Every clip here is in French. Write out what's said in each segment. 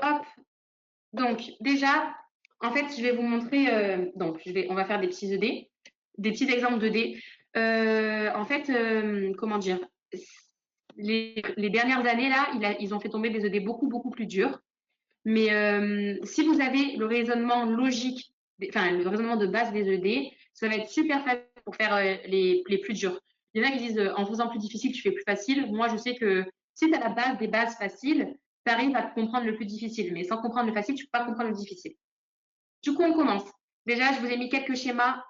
hop. Donc, déjà, en fait, je vais vous montrer. On va faire des petits ED, des petits exemples d'ED. En fait, comment dire, les dernières années, là, ils ont fait tomber des ED beaucoup, beaucoup plus durs. Mais si vous avez le raisonnement logique, enfin, le raisonnement de base des ED, ça va être super facile pour faire les plus durs. Il y en a qui disent en faisant plus difficile, tu fais plus facile. Moi, je sais que si tu as la base des bases faciles, tu arrives à comprendre le plus difficile. Mais sans comprendre le facile, tu ne peux pas comprendre le difficile. Du coup, on commence. Déjà, je vous ai mis quelques schémas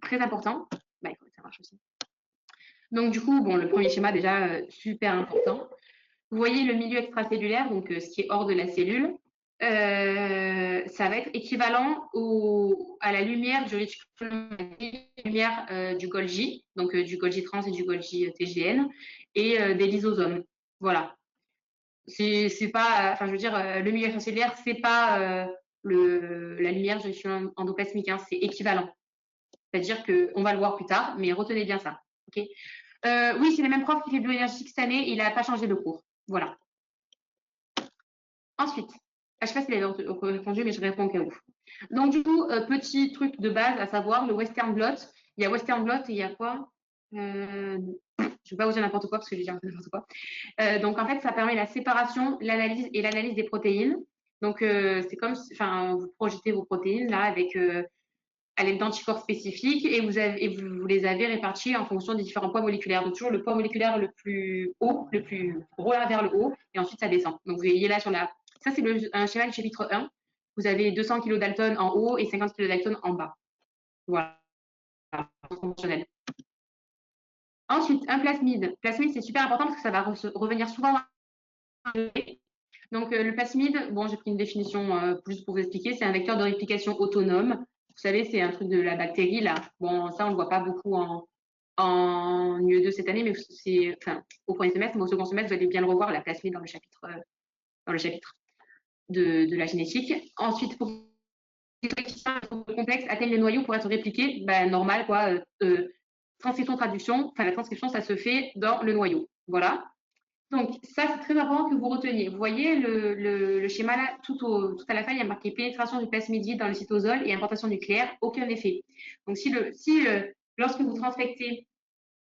très importants. Bah, écoute, ça marche aussi. Donc, du coup, bon, le premier schéma, déjà, super important. Vous voyez le milieu extracellulaire, donc ce qui est hors de la cellule. Ça va être équivalent à la lumière du lumière du Golgi, donc du Golgi trans et du Golgi TGN, et des lysosomes. Voilà. C'est pas, enfin, je veux dire, le milieu extracellulaire, c'est pas la lumière du reticulum endoplasmique, hein, c'est équivalent. C'est-à-dire qu'on va le voir plus tard, mais retenez bien ça. Okay, oui, c'est le même prof qui fait bioénergétique cette année, il n'a pas changé de cours. Voilà. Ensuite, je ne sais pas s'il avait répondu, mais je réponds au cas où. Donc, du coup, petit truc de base à savoir, le Western blot. Il y a Western blot et il y a quoi Je ne vais pas vous dire n'importe quoi parce que j'ai dit n'importe quoi. Donc, en fait, ça permet la séparation, l'analyse et l'analyse des protéines. Donc, c'est comme, enfin, vous projetez vos protéines là avec à l'aide d'anticorps spécifiques et vous les avez répartis en fonction des différents poids moléculaires. Donc, toujours le poids moléculaire le plus haut, le plus gros là vers le haut, et ensuite ça descend. Donc, vous voyez là sur la. Ça, c'est un schéma du chapitre 1. Vous avez 200 kg d'Alton en haut et 50 kg d'Alton en bas. Voilà. Conventionnel. Ensuite, un plasmide. Plasmide, c'est super important parce que ça va revenir souvent. Donc, le plasmide, bon, j'ai pris une définition plus pour vous expliquer, c'est un vecteur de réplication autonome. Vous savez, c'est un truc de la bactérie, là. Bon, ça, on ne le voit pas beaucoup en UE2 cette année, mais c'est, enfin, au premier semestre, mais au second semestre, vous allez bien le revoir, la plasmide dans le chapitre de la génétique. Ensuite, pour que les complexes atteignent le noyau pour être répliqués, ben, normal, quoi. Transcription-traduction, enfin, la transcription, ça se fait dans le noyau. Voilà. Donc, ça, c'est très important que vous reteniez. Vous voyez le schéma là, tout à la fin, il y a marqué pénétration du plasmide vide dans le cytosol et importation nucléaire, aucun effet. Donc, lorsque vous transfectez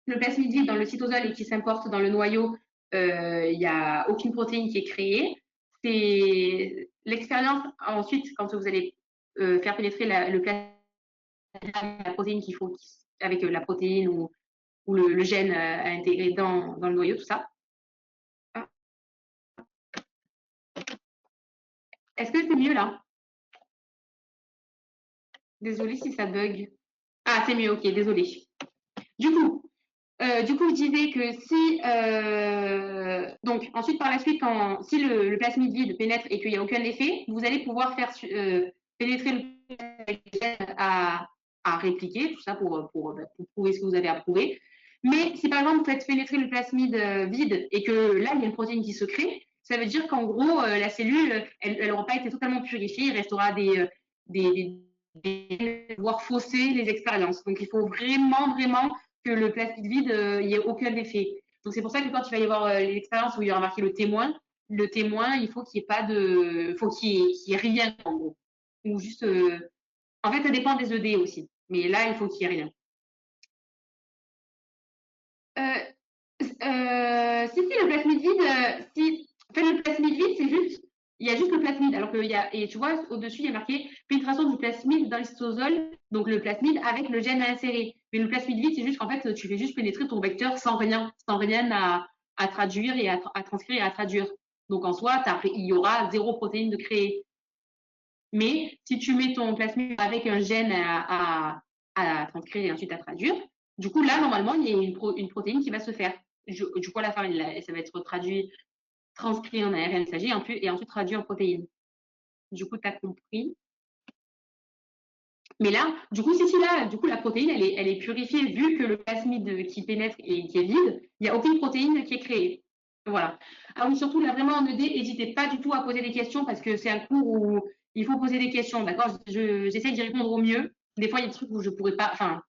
le plasmide vide dans le cytosol et qui s'importe dans le noyau, il n'y a aucune protéine qui est créée. C'est l'expérience ensuite, quand vous allez faire pénétrer le plasmide, la protéine qu'il faut, avec la protéine ou le gène à intégrer dans le noyau, tout ça. Est-ce que c'est mieux là? Désolée si ça bug. Ah, c'est mieux, ok, désolée. Du coup, je disais que si. Donc, ensuite, par la suite, si le plasmide vide pénètre et qu'il n'y a aucun effet, vous allez pouvoir faire pénétrer le plasmide à répliquer, tout ça pour prouver ce que vous avez à prouver. Mais si par exemple vous faites pénétrer le plasmide vide et que là, il y a une protéine qui se crée, ça veut dire qu'en gros, la cellule, elle n'aura pas été totalement purifiée, il restera voire fausser les expériences. Donc, il faut vraiment, vraiment que le plasmide vide, il n'y ait aucun effet. Donc, c'est pour ça que quand il va y avoir les expériences où il y aura marqué le témoin, il faut qu'il n'y ait pas de. Faut qu'il y ait rien, en gros. Ou juste. En fait, ça dépend des ED aussi. Mais là, il faut qu'il n'y ait rien. Si, le plasmide vide, en fait, le plasmide vide, c'est juste, il y a juste le plasmide. Alors et tu vois, au-dessus, il y a marqué pénétration du plasmide dans le cytosol, donc le plasmide avec le gène à insérer. Mais le plasmide vide, c'est juste qu'en fait, tu fais juste pénétrer ton vecteur sans rien à traduire et à transcrire et à traduire. Donc en soi, il y aura 0 protéine de créer. Mais si tu mets ton plasmide avec un gène à transcrire et ensuite à traduire, du coup, là, normalement, il y a une protéine qui va se faire. Du coup, à la fin, ça va être traduit, transcrit en ARN messager et ensuite traduit en protéines. Du coup, tu as compris. Mais là, du coup, la protéine, elle est purifiée vu que le plasmide qui pénètre et qui est vide, il n'y a aucune protéine qui est créée. Voilà. Ah oui, surtout, là, vraiment, en ED, n'hésitez pas du tout à poser des questions parce que c'est un cours où il faut poser des questions, d'accord? J'essaie d'y répondre au mieux. Des fois, il y a des trucs où je ne pourrais pas, enfin,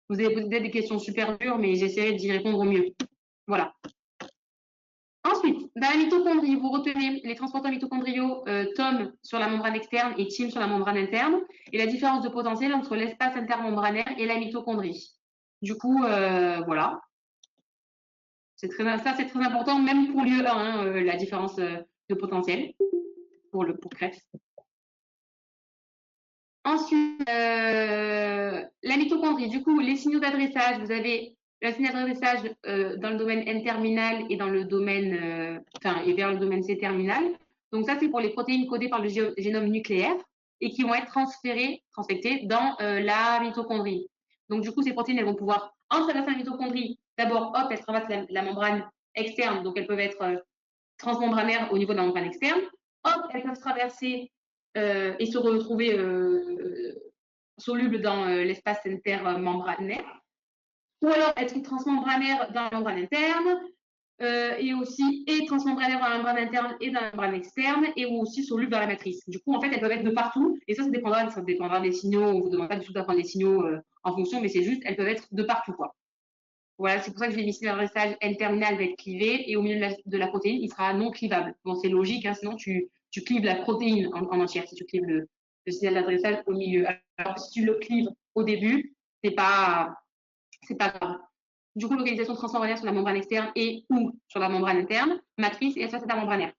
vous avez peut-être des questions super dures, mais j'essaierai d'y répondre au mieux. Voilà. Ensuite, Dans la mitochondrie, vous retenez les transporteurs mitochondriaux TOM sur la membrane externe et TIM sur la membrane interne, et la différence de potentiel entre l'espace intermembranaire et la mitochondrie. Du coup, voilà. Ça, c'est très important, même pour l'UE1, hein, la différence de potentiel pour Krebs. Ensuite, la mitochondrie. Du coup, les signaux d'adressage, vous avez le signal d'adressage dans le domaine N-terminal et dans le domaine, et vers le domaine C-terminal. Donc ça, c'est pour les protéines codées par le génome nucléaire et qui vont être transfectées dans la mitochondrie. Donc du coup, ces protéines, elles vont pouvoir, en traversant la mitochondrie, d'abord, hop, elles traversent la membrane externe, donc elles peuvent être transmembranaires au niveau de la membrane externe. Hop, elles peuvent traverser et se retrouver solubles dans l'espace intermembranaire, ou alors être transmembranaire dans la membrane interne, et aussi transmembranaire dans la membrane interne et dans la membrane externe, et ou aussi solubles dans la matrice. Du coup, en fait, elles peuvent être de partout, et ça dépendra des signaux. On ne vous demande pas du tout d'apprendre les signaux en fonction, mais c'est juste, elles peuvent être de partout, quoi. Voilà, c'est pour ça que j'ai mis l'adressage N-terminal va être clivé, et au milieu de la protéine, il sera non clivable. Bon, c'est logique, hein, sinon tu clives la protéine en entière, si tu clives le signal d'adressage au milieu. Alors que si tu le clives au début, c'est pas grave. Du coup, localisation transmembranaire sur la membrane externe et ou sur la membrane interne, matrice et espace intermembranaire.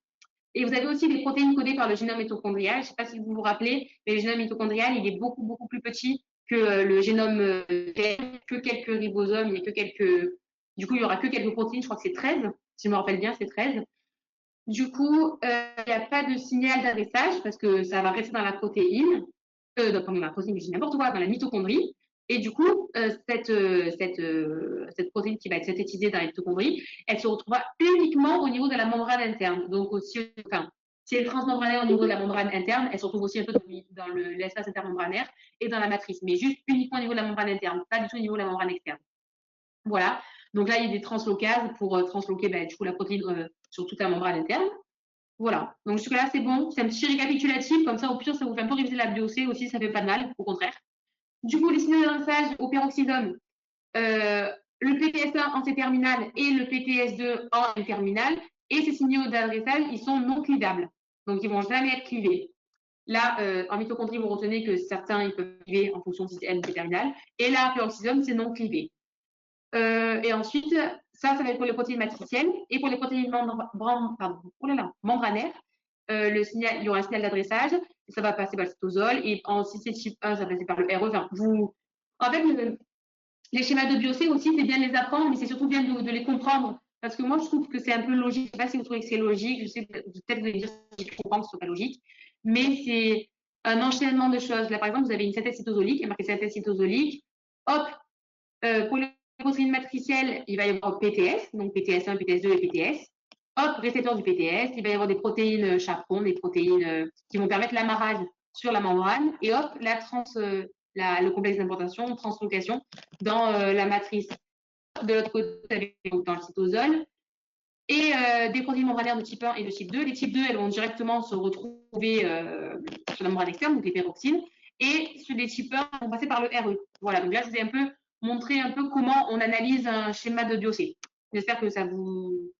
Et vous avez aussi des protéines codées par le génome mitochondrial. Je ne sais pas si vous vous rappelez, mais le génome mitochondrial, il est beaucoup, beaucoup plus petit que le génome que quelques ribosomes, il n'y a que quelques. Du coup, il n'y aura que quelques protéines, je crois que c'est 13, si je me rappelle bien, c'est 13. Du coup, il n'y a pas de signal d'adressage parce que ça va rester dans la protéine, dans la protéine, je dis n'importe quoi, dans la mitochondrie. Et du coup, cette protéine qui va être synthétisée dans la mitochondrie, elle se retrouvera uniquement au niveau de la membrane interne. Donc, aussi, enfin, si elle est transmembranaire au niveau de la membrane interne, elle se retrouve aussi un peu dans l'espace intermembranaire et dans la matrice, mais juste uniquement au niveau de la membrane interne, pas du tout au niveau de la membrane externe. Voilà. Donc là, il y a des translocases pour transloquer du coup, la protéine sur toute la membrane interne. Voilà. Donc jusque-là, c'est bon. C'est un petit récapitulatif. Comme ça, au pire, ça vous fait un peu réviser la BioC aussi. Ça fait pas de mal, au contraire. Du coup, les signaux d'adressage au peroxysome, le PTS1 en C-terminal et le PTS2 en N-terminal. Et ces signaux d'adressage, ils sont non clivables. Donc, ils ne vont jamais être clivés. Là, en mitochondrie, vous retenez que certains, ils peuvent cliver en fonction si c'est N ou C-terminal. Et là, peroxysome, c'est non clivé. Et ensuite, ça va être pour les protéines matricielles. Et pour les protéines membranaires, il y aura un signal d'adressage, ça va passer par le cytosol. Et si c'est type 1, ça va passer par le RE. Enfin, en fait, les schémas de BioC aussi, c'est bien de les apprendre, mais c'est surtout bien de les comprendre. Parce que moi, je trouve que c'est un peu logique. Je ne sais pas si vous trouvez que c'est logique. Je sais peut-être que vous allez dire si je comprends que ce n'est pas logique. Mais c'est un enchaînement de choses. Là, par exemple, vous avez une synthèse cytosolique, il y a marqué synthèse cytosolique. Hop, pour les protéines matricielles, il va y avoir PTS, donc PTS1, PTS2 et PTS. Hop, récepteur du PTS, il va y avoir des protéines chaperon, des protéines qui vont permettre l'amarrage sur la membrane. Et hop, le complexe d'implantation, translocation dans la matrice. De l'autre côté, dans le cytosol. Et des protéines membranaires de type 1 et de type 2. Les types 2, elles vont directement se retrouver sur la membrane externe, donc les peroxydes. Et ceux des type 1 vont passer par le RE. Voilà, donc là, je vous ai un peu montré un peu comment on analyse un schéma de BioC. J'espère que ça vous...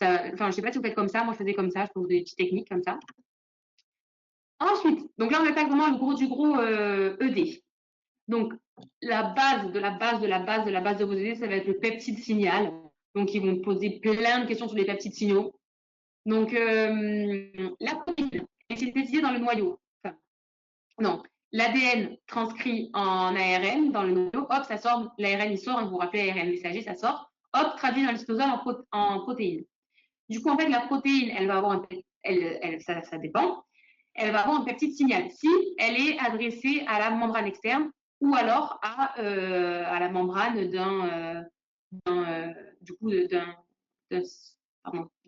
Enfin, je ne sais pas si vous faites comme ça. Moi, je faisais comme ça. Je trouve des petites techniques comme ça. Ensuite, donc là, on attaque vraiment le gros du gros ED. Donc, la base de la base de la base de la base de vos ED, ça va être le peptide signal. Donc, ils vont poser plein de questions sur les peptides signaux. Donc, la protéine est synthétisée dans le noyau. Enfin, non, l'ADN transcrit en ARN dans le noyau. Hop, ça sort, l'ARN, il sort. Vous vous rappelez, ARN messager, ça sort. Hop, traduit dans le cytosol en protéine. Du coup, en fait, la protéine, elle va avoir ça dépend. Elle va avoir un peptide signal si elle est adressée à la membrane externe ou alors à la membrane d'un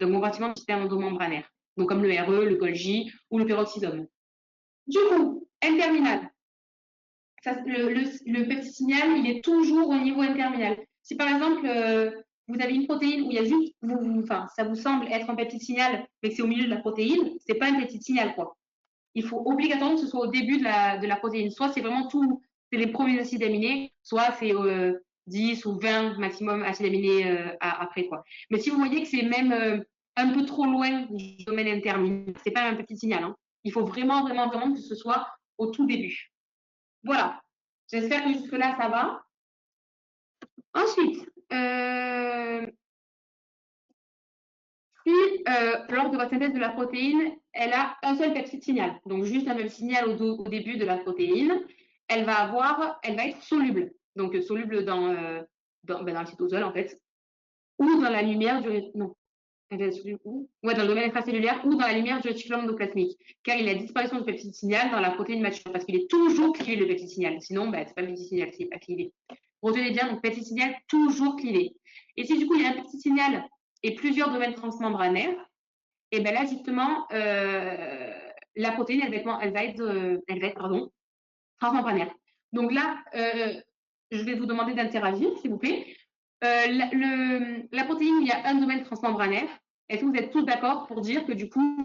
compartiment du système endomembranaire, donc comme le RE, le Golgi ou le peroxysome. Du coup, N-terminal, le peptide signal, il est toujours au niveau N-terminal. Si par exemple, vous avez une protéine où il y a juste, ça vous semble être un peptide signal, mais que c'est au milieu de la protéine, c'est pas un peptide signal, quoi. Il faut obligatoirement que ce soit au début de la protéine. Soit c'est vraiment c'est les premiers acides aminés, soit c'est 10 ou 20 maximum acides aminés après, quoi. Mais si vous voyez que c'est même un peu trop loin du domaine intermédiaire. C'est pas un petit signal. Hein. Il faut vraiment, vraiment, vraiment que ce soit au tout début. Voilà. J'espère que jusque-là, ça va. Ensuite, si lors de votre synthèse de la protéine, elle a un seul peptide signal, donc juste un même signal au début de la protéine, elle va être soluble, donc soluble dans le cytosol en fait, ou dans la lumière du non, ouais, dans le domaine extracellulaire ou dans la lumière du réticulum endoplasmique, car il y a disparition du peptide signal dans la protéine mature, parce qu'il est toujours clivé le peptide signal. Sinon, c'est pas le peptide signal, c'est pas clivé. Retenez bien, donc peptide signal toujours clivé. Et si du coup il y a un peptide signal et plusieurs domaines transmembranaires, et bien là justement, la protéine elle va être transmembranaire. Donc là, je vais vous demander d'interagir, s'il vous plaît. La protéine, il y a un domaine transmembranaire. Est-ce que vous êtes tous d'accord pour dire que du coup,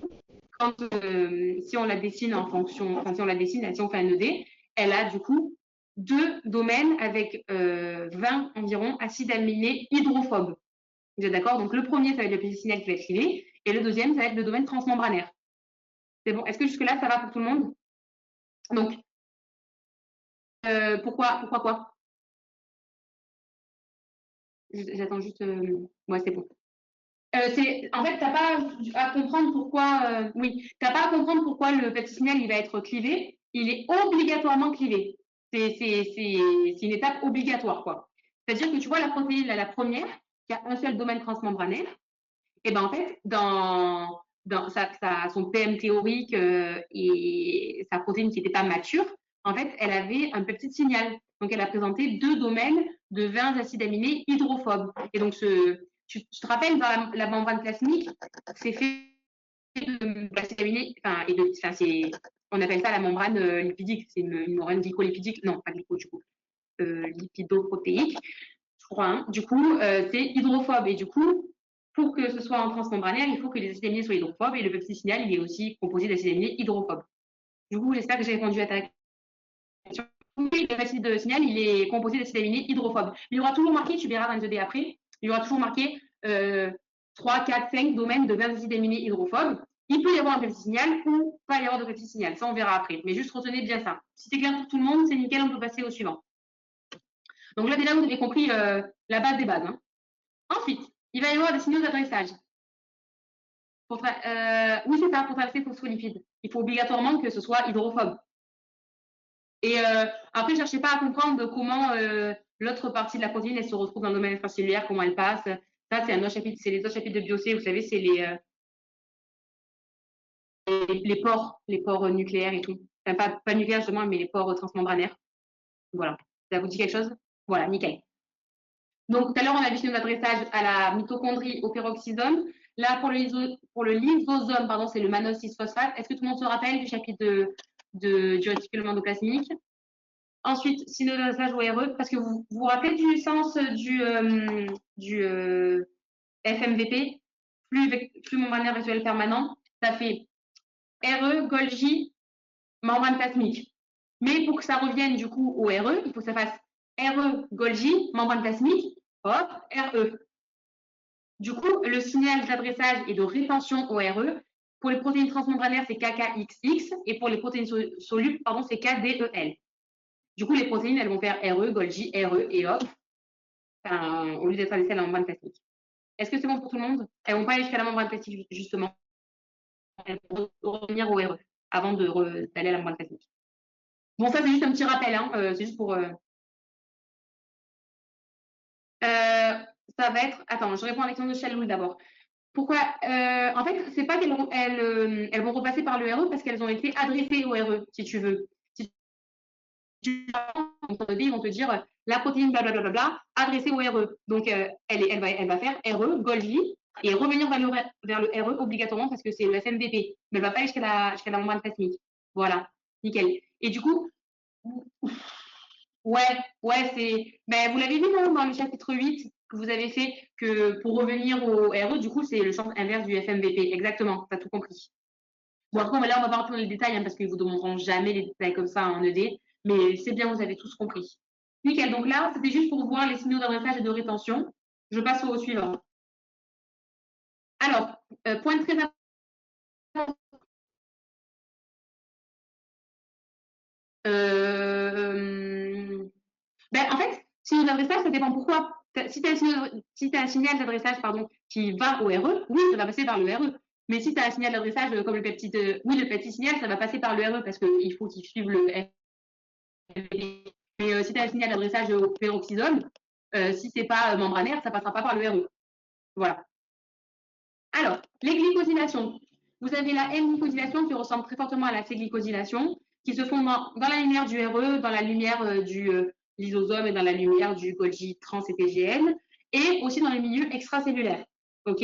si on la dessine en fonction, enfin si on la dessine, si on fait un ED, elle a du coup deux domaines avec 20 environ acides aminés hydrophobes. Vous êtes d'accord? Donc le premier, ça va être le peptide signal qui va être lié, et le deuxième, ça va être le domaine transmembranaire. C'est bon? Est-ce que jusque-là, ça va pour tout le monde? Donc, pourquoi quoi? J'attends juste. Ouais, c'est bon. En fait, tu n'as pas à comprendre pourquoi. Oui, tu n'as pas à comprendre pourquoi le peptide signal il va être clivé. Il est obligatoirement clivé. C'est une étape obligatoire, quoi. C'est-à-dire que tu vois la protéine, la première, qui a un seul domaine transmembranaire, et ben en fait, dans son PM théorique et sa protéine qui n'était pas mature, en fait, elle avait un peptide signal. Donc, elle a présenté deux domaines de 20 acides aminés hydrophobes. Et donc, tu te rappelles, dans la membrane plasmique, c'est fait d'acides aminés, on appelle ça la membrane lipidique. C'est une membrane glycolipidique. Non, pas glyco, du coup. Lipidoprotéique, je crois. Hein. Du coup, c'est hydrophobe. Et du coup, pour que ce soit en transmembranaire, il faut que les acides aminés soient hydrophobes et le peptide signal, il est aussi composé d'acides aminés hydrophobes. Du coup, j'espère que j'ai répondu à ta question. Oui, le peptide signal, il est composé d'acides aminés hydrophobes. Il y aura toujours marqué, tu verras dans le 2D après, il y aura toujours marqué 3, 4, 5 domaines de 20 acides aminés hydrophobes. Il peut y avoir un peptide signal ou pas y avoir de peptide signal. Ça, on verra après. Mais juste retenez bien ça. Si c'est clair pour tout le monde, c'est nickel, on peut passer au suivant. Donc là, déjà, vous avez compris la base des bases. Hein. Ensuite, il va y avoir des signaux d'adressage. Oui, c'est ça, pour traverser les phospholipides. Il faut obligatoirement que ce soit hydrophobe. Et après, ne cherchez pas à comprendre comment l'autre partie de la protéine elle se retrouve dans le domaine extracellulaire, comment elle passe. Ça, c'est un autre chapitre, c'est les autres chapitres de BioC, vous savez, c'est les pores nucléaires et tout. Enfin, pas nucléaires justement, mais les pores transmembranaires. Voilà. Ça vous dit quelque chose? Voilà, nickel. Donc, tout à l'heure, on a vu signaux d'adressage à la mitochondrie, au peroxysome. Là, pour le lysosome, pardon, c'est le mannose 6-phosphate. Est-ce que tout le monde se rappelle du chapitre du réticulum endoplasmique? Ensuite, signaux d'adressage au RE, parce que vous vous rappelez du sens du FMVP, flux membranaire visuel permanent, ça fait RE, Golgi, membrane plasmique. Mais pour que ça revienne du coup au RE, il faut que ça fasse RE, Golgi, membrane plasmique, hop, RE. Du coup, le signal d'adressage et de rétention au RE, pour les protéines transmembranaires, c'est KKXX, et pour les protéines solubles, pardon, c'est KDEL. Du coup, les protéines, elles vont faire RE, Golgi, RE et hop, au lieu d'être adressées à la membrane plastique. Est-ce que c'est bon pour tout le monde? Elles ne vont pas aller jusqu'à la membrane plastique, justement. Elles vont revenir au RE avant d'aller à la membrane plastique. Bon, ça, c'est juste un petit rappel. Hein, c'est juste pour... ça va être... Attends, je réponds à la question de Chaloul d'abord. Pourquoi En fait, c'est pas qu'elles vont repasser par le RE parce qu'elles ont été adressées au RE, si tu veux. Si tu ils vont te dire la protéine blablabla adressée au RE. Donc, elle va faire RE, Golgi, et revenir vers le RE obligatoirement parce que c'est le FMVP. Mais elle va pas aller jusqu'à la membrane plasmique. Voilà, nickel. Et du coup, ouais, c'est. Ben, vous l'avez vu non, dans le chapitre 8 que vous avez fait, que pour revenir au RE, du coup, c'est le sens inverse du FMVP. Exactement, tu as tout compris. Bon, après, là, on va pas rentrer dans les détails hein, parce qu'ils ne vous demanderont jamais les détails comme ça en ED, mais c'est bien, vous avez tous compris. Nickel, donc là, c'était juste pour voir les signaux d'adressage et de rétention. Je passe au suivant. Alors, Point très important. En fait, signe d'adressage, ça dépend pourquoi. Si tu as, un signal d'adressage pardon, qui va au RE, oui, ça va passer par le RE. Mais si tu as un signal d'adressage comme le peptide, oui, le petit signal, ça va passer par le RE parce qu'il faut qu'il suive le RE. Mais si tu as un signal d'adressage au peroxysome, si c'est pas membranaire, ça passera pas par le RE. Voilà. Alors, les glycosylations. Vous avez la N-glycosylation qui ressemble très fortement à la C-glycosylation, qui se font dans la lumière du RE, dans la lumière du lysosome et dans la lumière du Golgi trans et PGN, et aussi dans les milieux extracellulaires. OK?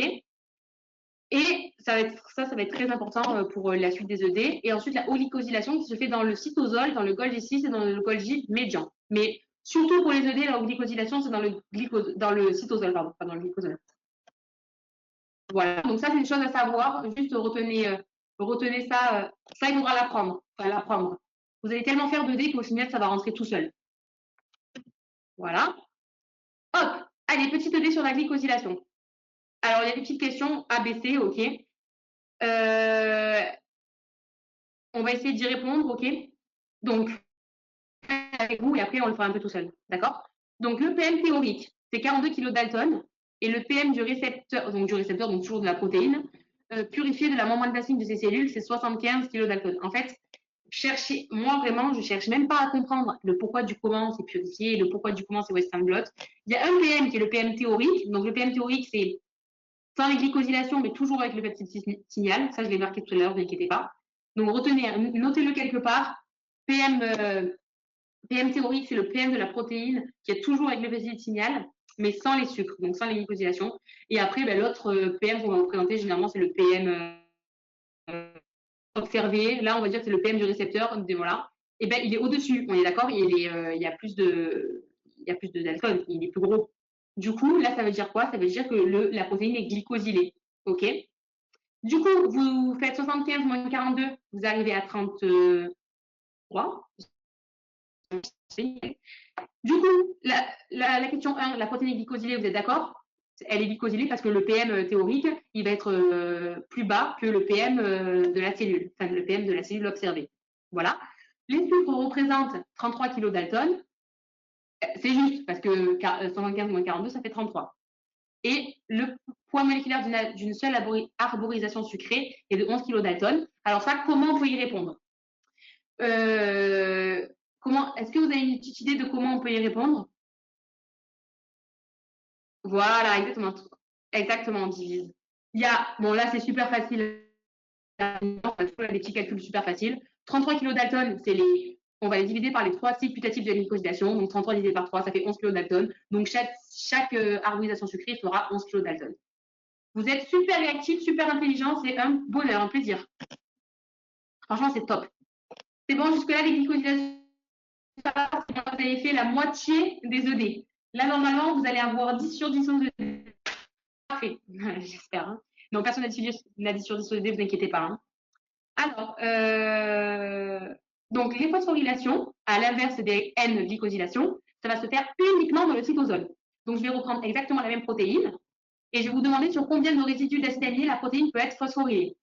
Et ça va être très important pour la suite des ED. Et ensuite, la oligosylation qui se fait dans le cytosol, dans le Golgi 6 et dans le Golgi médian. Mais surtout pour les ED, la oligosylation, c'est dans le cytosol, pardon, pas dans le glycosol. Voilà, donc ça, c'est une chose à savoir. Juste retenez ça. Ça, il faudra l'apprendre. Enfin, l'apprendre. Vous allez tellement faire 2D qu'au final, ça va rentrer tout seul. Voilà. Hop, allez, petite 2D sur la glycosylation. Alors, il y a des petites questions A, B, C, OK. On va essayer d'y répondre, OK. Donc, avec vous et après, on le fera un peu tout seul. D'accord? Donc, le PM théorique, c'est 42 kg Dalton. Et le PM du récepteur, donc toujours de la protéine, purifié de la membrane plasmique de ces cellules, c'est 75 kg Dalton. En fait, moi vraiment, je cherche même pas à comprendre le pourquoi du comment c'est purifié, le pourquoi du comment c'est Western blot. Il y a un PM qui est le PM théorique. Donc, le PM théorique, c'est sans les glycosylations, mais toujours avec le peptide signal. Ça, je l'ai marqué tout à l'heure, ne vous inquiétez pas. Donc, retenez, notez-le quelque part. PM théorique, c'est le PM de la protéine qui est toujours avec le peptide signal, mais sans les sucres, donc sans les glycosylations. Et après, l'autre PM qu'on va vous présenter, généralement, c'est le PM observé. Là, on va dire que c'est le PM du récepteur. Voilà. Et il est au-dessus, on est d'accord, il y a plus de d'alcool, il est plus gros. Du coup, là, ça veut dire quoi? Ça veut dire que la protéine est glycosylée. OK? Du coup, vous faites 75 moins 42, vous arrivez à 33. Du coup, la question 1, la protéine est glycosylée, vous êtes d'accord? Elle est glycosylée parce que le PM théorique, il va être plus bas que le PM de la cellule, enfin le PM de la cellule observée. Voilà. Les sucres représentent 33 kg Dalton. C'est juste parce que 125 moins 42, ça fait 33. Et le poids moléculaire d'une seule arborisation sucrée est de 11 kg Dalton. Alors ça, comment on peut y répondre? Est-ce que vous avez une petite idée de comment on peut y répondre? Voilà, exactement. Exactement, on divise. Bon là c'est super facile. On a des petits calculs super faciles. 33 kg Dalton, on va les diviser par les 3 cycles putatifs de la glycosylation. Donc 33 divisé par 3, ça fait 11 kg Dalton. Donc chaque arborisation sucrée fera 11 kg Dalton. Vous êtes super réactifs, super intelligents, c'est un bonheur, un plaisir. Franchement, c'est top. C'est bon, jusque-là, les glycosylations, vous avez fait la moitié des ED. Là, normalement, vous allez avoir 10 sur 10 aux ED. Parfait, j'espère. Hein. Non, personne n'a 10 sur 10 aux ED, vous inquiétez pas. Hein. Alors, donc les phosphorylations, à l'inverse des N-glycosylations, ça va se faire uniquement dans le cytosol. Donc, je vais reprendre exactement la même protéine et je vais vous demander sur combien de résidus d'acide aminé la protéine peut être phosphorylée.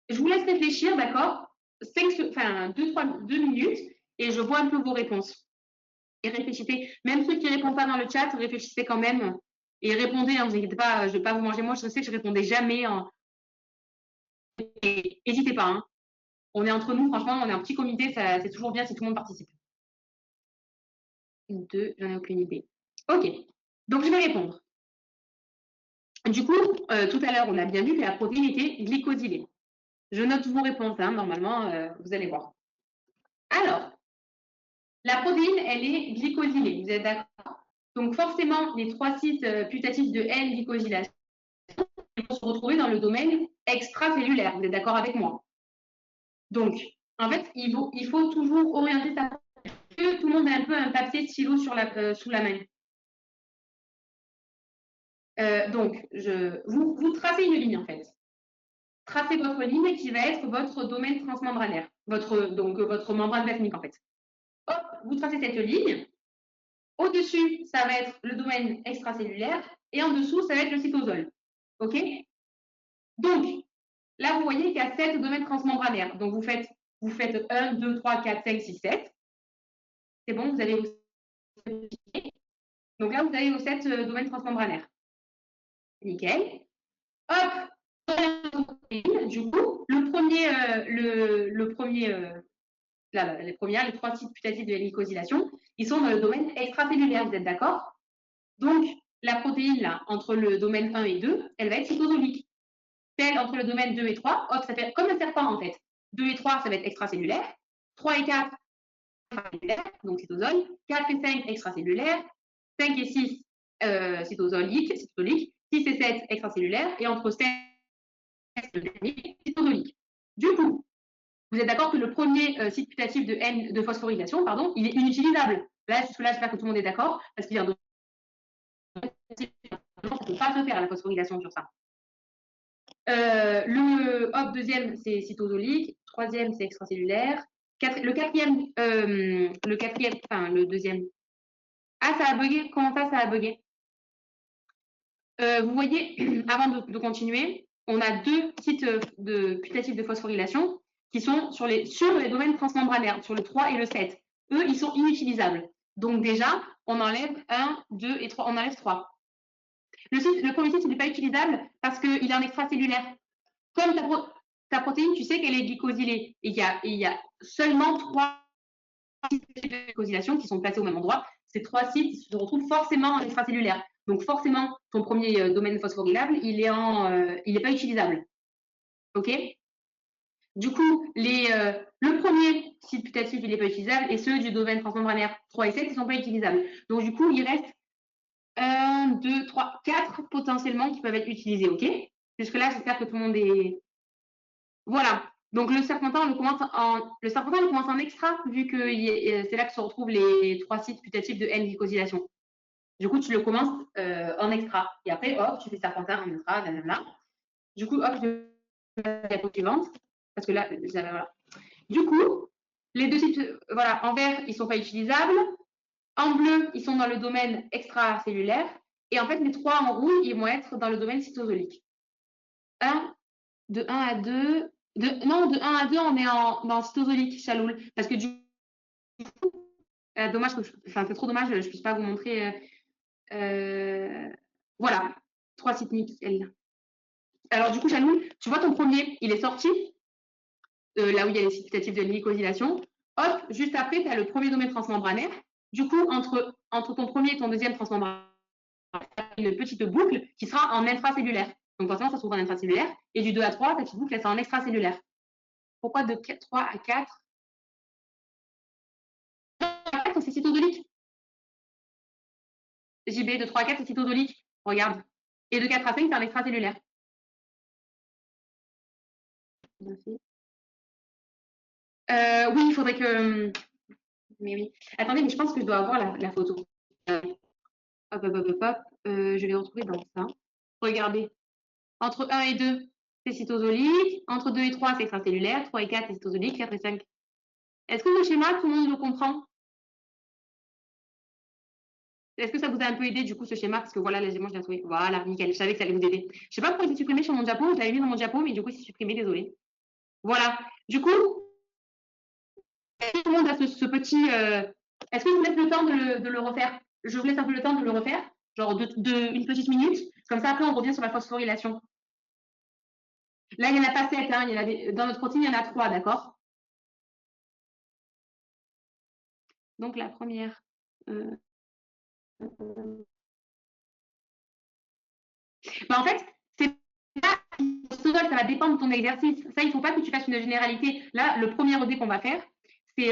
Je vous laisse réfléchir, d'accord? 2 minutes et je vois un peu vos réponses. Et réfléchissez. Même ceux qui ne répondent pas dans le chat, réfléchissez quand même et répondez. Ne vous inquiétez pas, je ne vais pas vous manger. Moi, je sais que je ne répondais jamais. N'hésitez pas. Hein. On est entre nous, franchement, on est un petit comité. C'est toujours bien si tout le monde participe. 2, j'en ai aucune idée. OK. Donc, je vais répondre. Du coup, tout à l'heure, on a bien vu que la protéine était glycosylée. Je note vos réponses, hein, normalement, vous allez voir. Alors, la protéine, elle est glycosylée, vous êtes d'accord? Donc, forcément, les 3 sites putatifs de N-glycosylation vont se retrouver dans le domaine extracellulaire. Vous êtes d'accord avec moi? Donc, en fait, il faut toujours orienter sa que tout le monde a un peu un papier stylo sous la main. Donc, vous tracez une ligne, en fait. Tracez votre ligne qui va être votre domaine transmembranaire, votre membrane plasmique, en fait. Hop, vous tracez cette ligne. Au-dessus, ça va être le domaine extracellulaire et en dessous, ça va être le cytosol. OK? Donc, là, vous voyez qu'il y a 7 domaines transmembranaires. Donc, vous faites 1, 2, 3, 4, 5, 6, 7. C'est bon, vous avez vos... Donc là, vous avez vos 7 domaines transmembranaires. Nickel. Hop, du coup, les 3 sites putatifs de glycosylation, ils sont dans le domaine extracellulaire, vous êtes d'accord? Donc, la protéine, là, entre le domaine 1 et 2, elle va être cytosolique. Celle entre le domaine 2 et 3, hop, ça fait comme un serpent, en fait. 2 et 3, ça va être extracellulaire. 3 et 4, intracellulaire, donc cytosol. 4 et 5, extracellulaire. 5 et 6, cytosolique. 6 et 7, extracellulaire. Et entre 7 et 7, cytosolique. Du coup, vous êtes d'accord que le premier site putatif de phosphorylation, pardon, il est inutilisable. Là, jusque-là, j'espère que tout le monde est d'accord, parce qu'il y a d'autres. Ça ne peut pas se faire la phosphorylation sur ça. Le deuxième, c'est cytosolique. Troisième, c'est extracellulaire. Le deuxième. Ah, ça a bugué. Comment ça a bugué? Vous voyez, avant de continuer, on a 2 sites putatifs de phosphorylation qui sont sur les domaines transmembranaires, sur le 3 et le 7. Eux, ils sont inutilisables. Donc déjà, on enlève 1, 2 et 3. On enlève 3. Le premier site, il n'est pas utilisable parce qu'il est en extracellulaire. Comme ta protéine, tu sais qu'elle est glycosylée. Et il y a seulement 3 sites de glycosylation qui sont placés au même endroit. Ces 3 sites se retrouvent forcément en extracellulaire. Donc forcément, ton premier domaine phosphorylable, il n'est pas utilisable. OK? Du coup, le premier site putatif, il n'est pas utilisable, et ceux du domaine transmembranaire 3 et 7, ils ne sont pas utilisables. Donc du coup, il reste 1, 2, 3, 4 potentiellement qui peuvent être utilisés. OK? Jusque-là, j'espère que tout le monde est... Voilà. Donc le serpentin, on commence en extra, vu que c'est là que se retrouvent les 3 sites putatifs de N-glycosylation. Du coup, tu le commences en extra. Et après, hop, tu fais serpentin en extra, blablabla. Du coup, hop, je vais la diapo suivante. Parce que là, voilà. Du coup, les 2 sites, voilà, en vert, ils ne sont pas utilisables. En bleu, ils sont dans le domaine extracellulaire. Et en fait, les 3 en rouge, ils vont être dans le domaine cytosolique. De 1 à 2. De 1 à 2, on est dans cytosolique, Chaloul. Parce que du coup, dommage c'est trop dommage, je ne puisse pas vous montrer. Voilà, 3 sites nickel. Alors, du coup, Chaloul, tu vois ton premier, il est sorti, là où il y a les sites putatifs de glycosylation. Hop, juste après, tu as le premier domaine transmembranaire. Du coup, entre ton premier et ton deuxième transmembranaire, une petite boucle qui sera en intracellulaire. Donc, forcément, ça se trouve en intracellulaire. Et du 2 à 3, ta petite boucle, elle sera en extracellulaire. Pourquoi de 3 à 4? C'est cytosolique. JB de 3 à 4, c'est cytosolique. Regarde. Et de 4 à 5, c'est un extracellulaire. Oui, il faudrait que... Mais oui. Attendez, mais je pense que je dois avoir la photo. Hop, hop, hop, hop, hop. Je vais retrouver dans ça. Regardez. Entre 1 et 2, c'est cytosolique. Entre 2 et 3, c'est extracellulaire. 3 et 4, c'est cytosolique. 4 et 5. Est-ce que le schéma, tout le monde le comprend? Est-ce que ça vous a un peu aidé, du coup, ce schéma? Parce que voilà, là, moi, je l'ai trouvé. Voilà, nickel. Je savais que ça allait vous aider. Je ne sais pas pourquoi c'est supprimé sur mon diapo. Je l'avais mis dans mon diapo, mais du coup, c'est supprimé. Désolé. Voilà. Du coup, tout le monde a ce petit... Est-ce que je vous laisse le temps de le refaire? Je vous laisse un peu le temps de le refaire, genre une petite minute. Comme ça, après, on revient sur la phosphorylation. Là, il n'y en a pas 7. Hein, dans notre protéine, il y en a 3, d'accord? Donc, la première... en fait, c'est pas... Ça va dépendre de ton exercice. Ça, il ne faut pas que tu fasses une généralité. Là, le premier OD qu'on va faire, c'est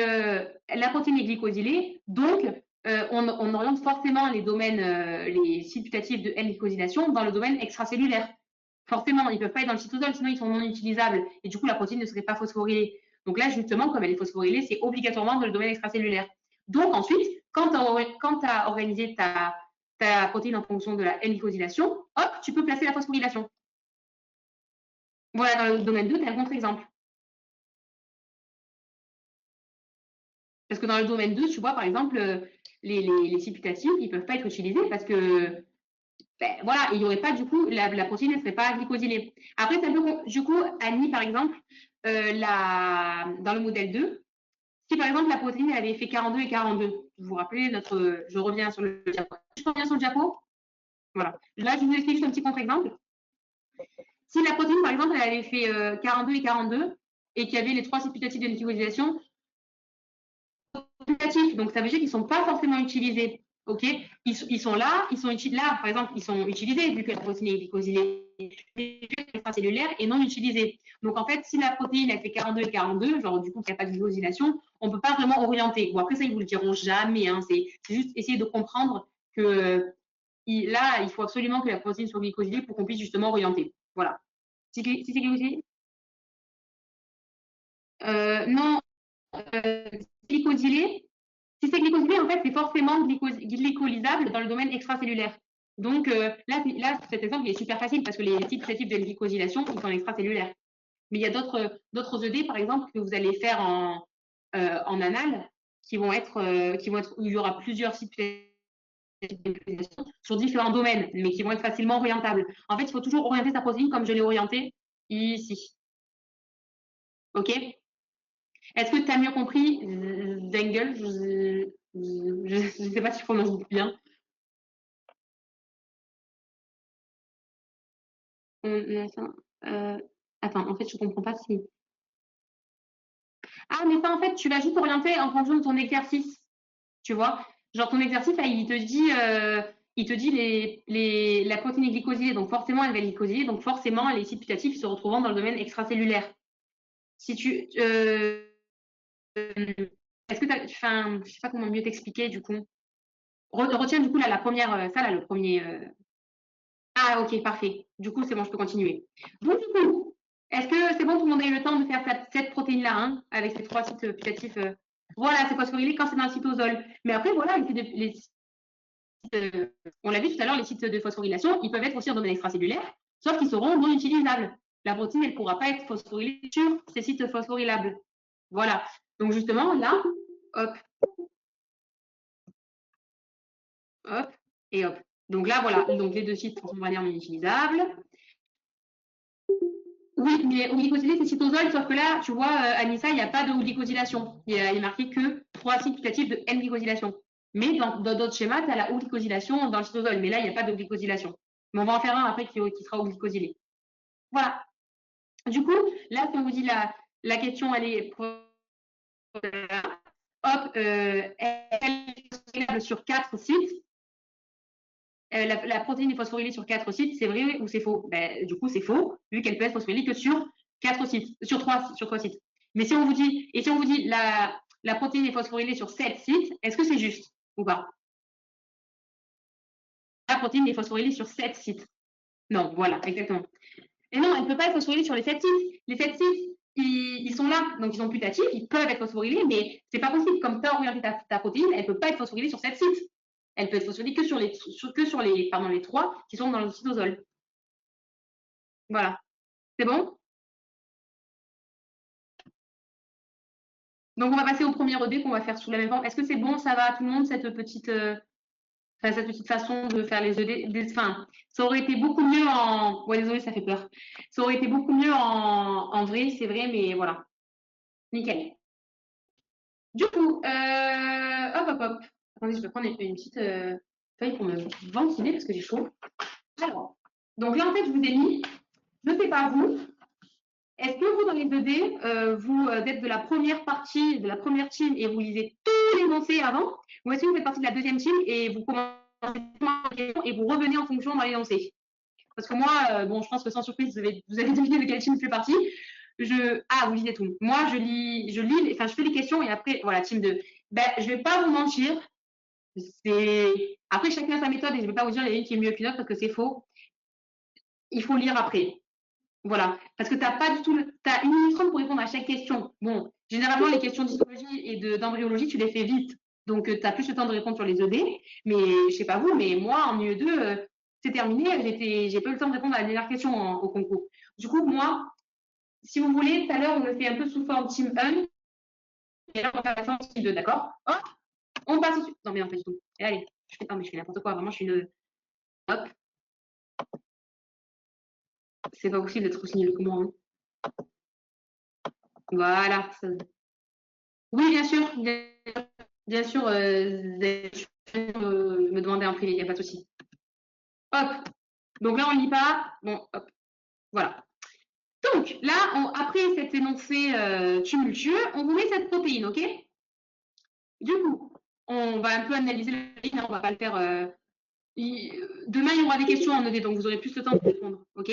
la protéine est glycosylée. Donc, on oriente forcément les domaines, les sites putatifs de N-glycosylation dans le domaine extracellulaire. Forcément, ils ne peuvent pas être dans le cytosol, sinon ils sont non utilisables. Et du coup, la protéine ne serait pas phosphorylée. Donc là, justement, comme elle est phosphorylée, c'est obligatoirement dans le domaine extracellulaire. Donc ensuite, quand tu as organisé ta protéine en fonction de la N-glycosylation, hop, tu peux placer la phosphorylation. Voilà, dans le domaine 2, tu as un contre-exemple. Parce que dans le domaine 2, tu vois, par exemple, les sites putatifs, ils ne peuvent pas être utilisés parce que ben, voilà, il n'y aurait pas, du coup, la protéine ne serait pas glycosylée. Après, du coup, Annie, par exemple, dans le modèle 2, si par exemple la protéine elle avait fait 42 et 42, vous vous rappelez, je reviens sur le diapo. Je reviens sur le diapo. Voilà. Là, je vous explique juste un petit contre-exemple. Si la protéine, par exemple, elle avait fait 42 et 42 et qu'il y avait les trois sites putatifs de glycosylation, donc ça veut dire qu'ils ne sont pas forcément utilisés. Ok, ils sont là, là, par exemple, ils sont utilisés vu que la protéine est glycosylée extracellulaire et non utilisée. Donc en fait, si la protéine elle fait 42 et 42, genre du coup qu'il n'y a pas de glycosylation, on ne peut pas vraiment orienter. Bon après ça ils vous le diront jamais, hein, c'est juste essayer de comprendre que là il faut absolument que la protéine soit glycosylée pour qu'on puisse justement orienter. Voilà. Si c'est glycosylé, non, glycosylé. Si c'est glycosylé, en fait, c'est forcément glycolysable dans le domaine extracellulaire. Donc là, cet exemple il est super facile parce que les types de glycosylation, ils sont extracellulaires. Mais il y a d'autres ED, par exemple, que vous allez faire en anal, où il y aura plusieurs sites sur différents domaines, mais qui vont être facilement orientables. En fait, il faut toujours orienter sa protéine comme je l'ai orientée ici. OK? Est-ce que tu as mieux compris Zengel? Je ne sais pas si je prononce bien. Attends, en fait, je ne comprends pas si. Ah, mais ça, en fait, tu vas juste orienter en fonction de ton exercice. Tu vois? Genre, ton exercice, là, il te dit la protéine est glycosylée, donc forcément, elle va être glycosylée, donc forcément, les sites putatifs se retrouvent dans le domaine extracellulaire. Si tu. Est-ce que tu as. Enfin, je sais pas comment mieux t'expliquer, du coup. Retiens, du coup, là, la première. Ça, là, le premier. Ah, ok, parfait. Du coup, c'est bon, je peux continuer. Donc, du coup, est-ce que c'est bon, tout le monde a eu le temps de faire cette protéine-là, hein, avec ces trois sites putatifs Voilà, c'est phosphorylé quand c'est dans le cytosol. Mais après, voilà, on l'a vu tout à l'heure, les sites de phosphorylation, ils peuvent être aussi en domaine extracellulaire, sauf qu'ils seront non utilisables. La protéine, elle ne pourra pas être phosphorylée sur ces sites phosphorylables. Voilà. Donc, justement, là, hop, hop, et hop. Donc là, voilà. Donc, les deux sites sont, on va dire, non utilisables. Oui, mais glycosylé, c'est cytosol, sauf que là, tu vois, Anissa, il n'y a pas de glycosylation. Il est marqué que 3 sites putatifs de N-glycosylation. Mais dans d'autres schémas, tu as la glycosylation dans le cytosol. Mais là, il n'y a pas de glycosylation. Mais on va en faire un après qui sera glycosylé. Voilà. Du coup, là, si on vous dit la question, elle est hop, elle est phosphorylable sur 4 sites. La protéine est phosphorylée sur 4 sites, c'est vrai ou c'est faux? Ben, du coup, c'est faux, vu qu'elle peut être phosphorylée que sur 4 sites, sur 3 sites. Mais si on vous dit, la protéine est phosphorylée sur 7 sites, est-ce que c'est juste ou pas? La protéine est phosphorylée sur 7 sites. Non, voilà, exactement. Et non, elle ne peut pas être phosphorylée sur les 7 sites. Les 7 sites, ils sont là, donc ils sont putatifs, ils peuvent être phosphorylés, mais c'est pas possible. Comme tu as orienté ta protéine, elle ne peut pas être phosphorylée sur 7 sites. Elle peut être phosphorylée que sur les 3 qui sont dans le cytosol. Voilà. C'est bon? Donc, on va passer au premier ED qu'on va faire sous la même forme. Est-ce que c'est bon, ça va à tout le monde, cette petite façon de faire les ED? Enfin, ça aurait été beaucoup mieux en. Ouais, désolé, ça fait peur. Ça aurait été beaucoup mieux en vrai, c'est vrai, mais voilà. Nickel. Du coup, hop, hop, hop. Attendez, je vais prendre une petite feuille pour me ventiler parce que j'ai chaud. Alors, donc là, en fait, je vous ai mis, je ne sais pas vous, est-ce que vous, dans les 2D, vous êtes de la première partie, de la première team et vous lisez tous les énoncés avant? Ou est-ce que vous faites partie de la deuxième team et vous commencez et vous revenez en fonction dans l'énoncé? Parce que moi, bon, je pense que sans surprise, vous avez deviné de quelle team je fais partie. Ah, vous lisez tout. Moi, je fais les questions et après, voilà, team 2. Ben, je ne vais pas vous mentir. Après, chacun a sa méthode et je ne vais pas vous dire il y a une qui est mieux qu'une autre parce que c'est faux. Il faut lire après. Voilà, parce que tu n'as pas du tout, tu as 1 minute 30 pour répondre à chaque question. Bon, généralement, les questions d'histologie et d'embryologie, tu les fais vite. Donc, tu as plus le temps de répondre sur les ED. Mais je ne sais pas vous, mais moi, en UE2, c'est terminé. J'ai pas eu le temps de répondre à la dernière question au concours. Du coup, moi, si vous voulez, tout à l'heure, on le fait un peu sous forme team 1. Et là, on va faire la forme team 2, d'accord? Hop, on passe au suite. Non, mais non, pas du tout. Et allez, mais je fais n'importe quoi. Vraiment, je suis une. Hop. C'est pas possible d'être aussi nul que moi. Hein. Voilà. Oui, bien sûr. Bien sûr, me demander en privé, il n'y a pas de souci. Hop. Donc là, on ne lit pas. Bon, hop. Voilà. Donc là, après cet énoncé tumultueux, on vous met cette protéine, ok? Du coup, on va un peu analyser le rythme, on va pas le faire. Demain, il y aura des questions en ED, donc vous aurez plus le temps de répondre, ok?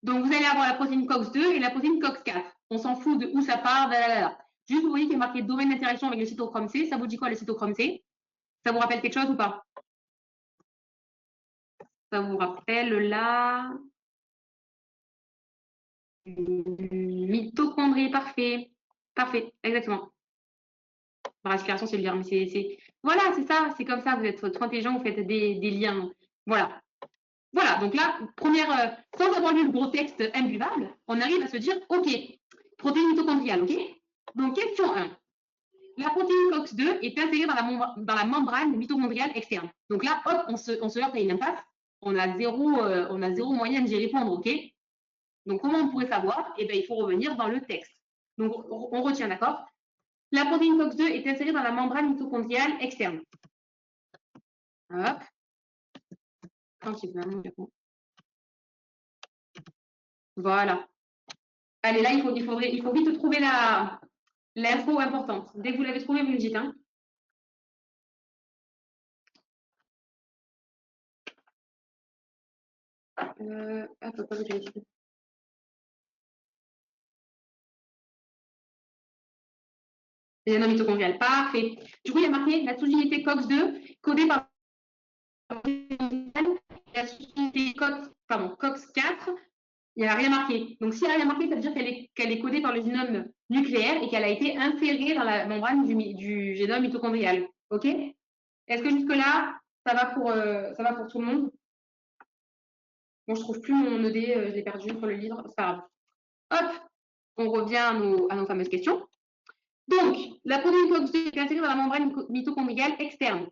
Donc vous allez avoir la protéine COX-2 et la protéine COX-4. On s'en fout de où ça part, Juste, vous voyez qu'il est marqué domaine d'interaction avec le cytochrome C. Ça vous dit quoi le cytochrome C? Ça vous rappelle quelque chose ou pas? Ça vous rappelle la mitochondrie, parfait. Parfait, exactement. La respiration cellulaire, mais Voilà, c'est ça, c'est comme ça, vous êtes trop intelligent, vous faites des liens. Voilà. Voilà, donc là, sans avoir lu le gros texte imbuvable, on arrive à se dire, OK, protéine mitochondriale, OK? Donc, question 1. La protéine COX-2 est intégrée dans la membrane mitochondriale externe. Donc là, hop, on se heurte à une impasse. On a zéro moyen d'y répondre, OK? Donc, comment on pourrait savoir? Eh bien, il faut revenir dans le texte. Donc, on retient, d'accord? La protéine COX-2 est insérée dans la membrane mitochondriale externe. Hop. Voilà. Allez, là, il faut vite trouver l'info importante. Dès que vous l'avez trouvé, vous me dites. Hein. Les anneaux mitochondriales. Parfait. Du coup, il y a marqué la sous-unité COX-2 codée par la sous-unité COX-4. Il n'y a rien marqué. Donc, s'il n'y a rien marqué, ça veut dire qu'elle est codée par le génome nucléaire et qu'elle a été insérée dans la membrane du génome mitochondrial. OK? Est-ce que jusque-là, ça va pour tout le monde? Bon, je trouve plus mon ED, je l'ai perdu sur le livre, c'est pas grave. Hop, on revient à nos fameuses questions. Donc, la protéine COX-2 est intégrée dans la membrane mitochondriale externe.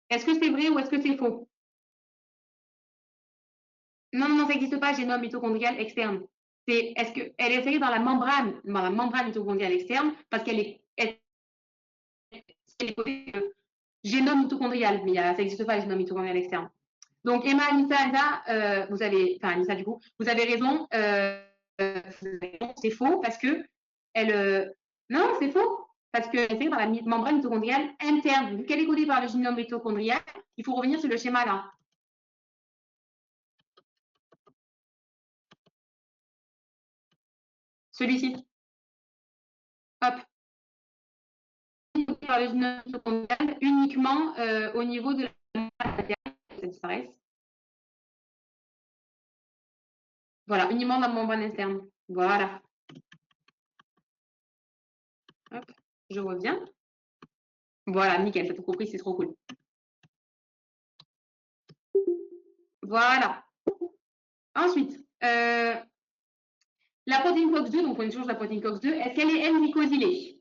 Est-ce que c'est vrai ou est-ce que c'est faux? Non, ça n'existe pas, génome mitochondrial externe. Est-ce qu'elle est insérée dans la membrane mitochondriale externe parce qu'elle est génome mitochondrial, mais ça n'existe pas, le génome mitochondrial externe. Donc, Emma, Anissa, Anissa, du coup, vous avez raison. C'est faux parce que non, c'est faux parce qu'elle est dans la membrane mitochondriale interne. Vu qu'elle est codée par le génome mitochondrial, il faut revenir sur le schéma là. Celui-ci. Hop. Par le génome mitochondrial uniquement au niveau de la membrane interne. Ça disparaît. Voilà, uniquement dans la membrane interne. Voilà. Hop, je reviens. Voilà, nickel, t'as tout compris, c'est trop cool. Voilà. Ensuite, la protéine COX-2, donc on est toujours sur la protéine COX-2, est-ce qu'elle est N-glycosylée?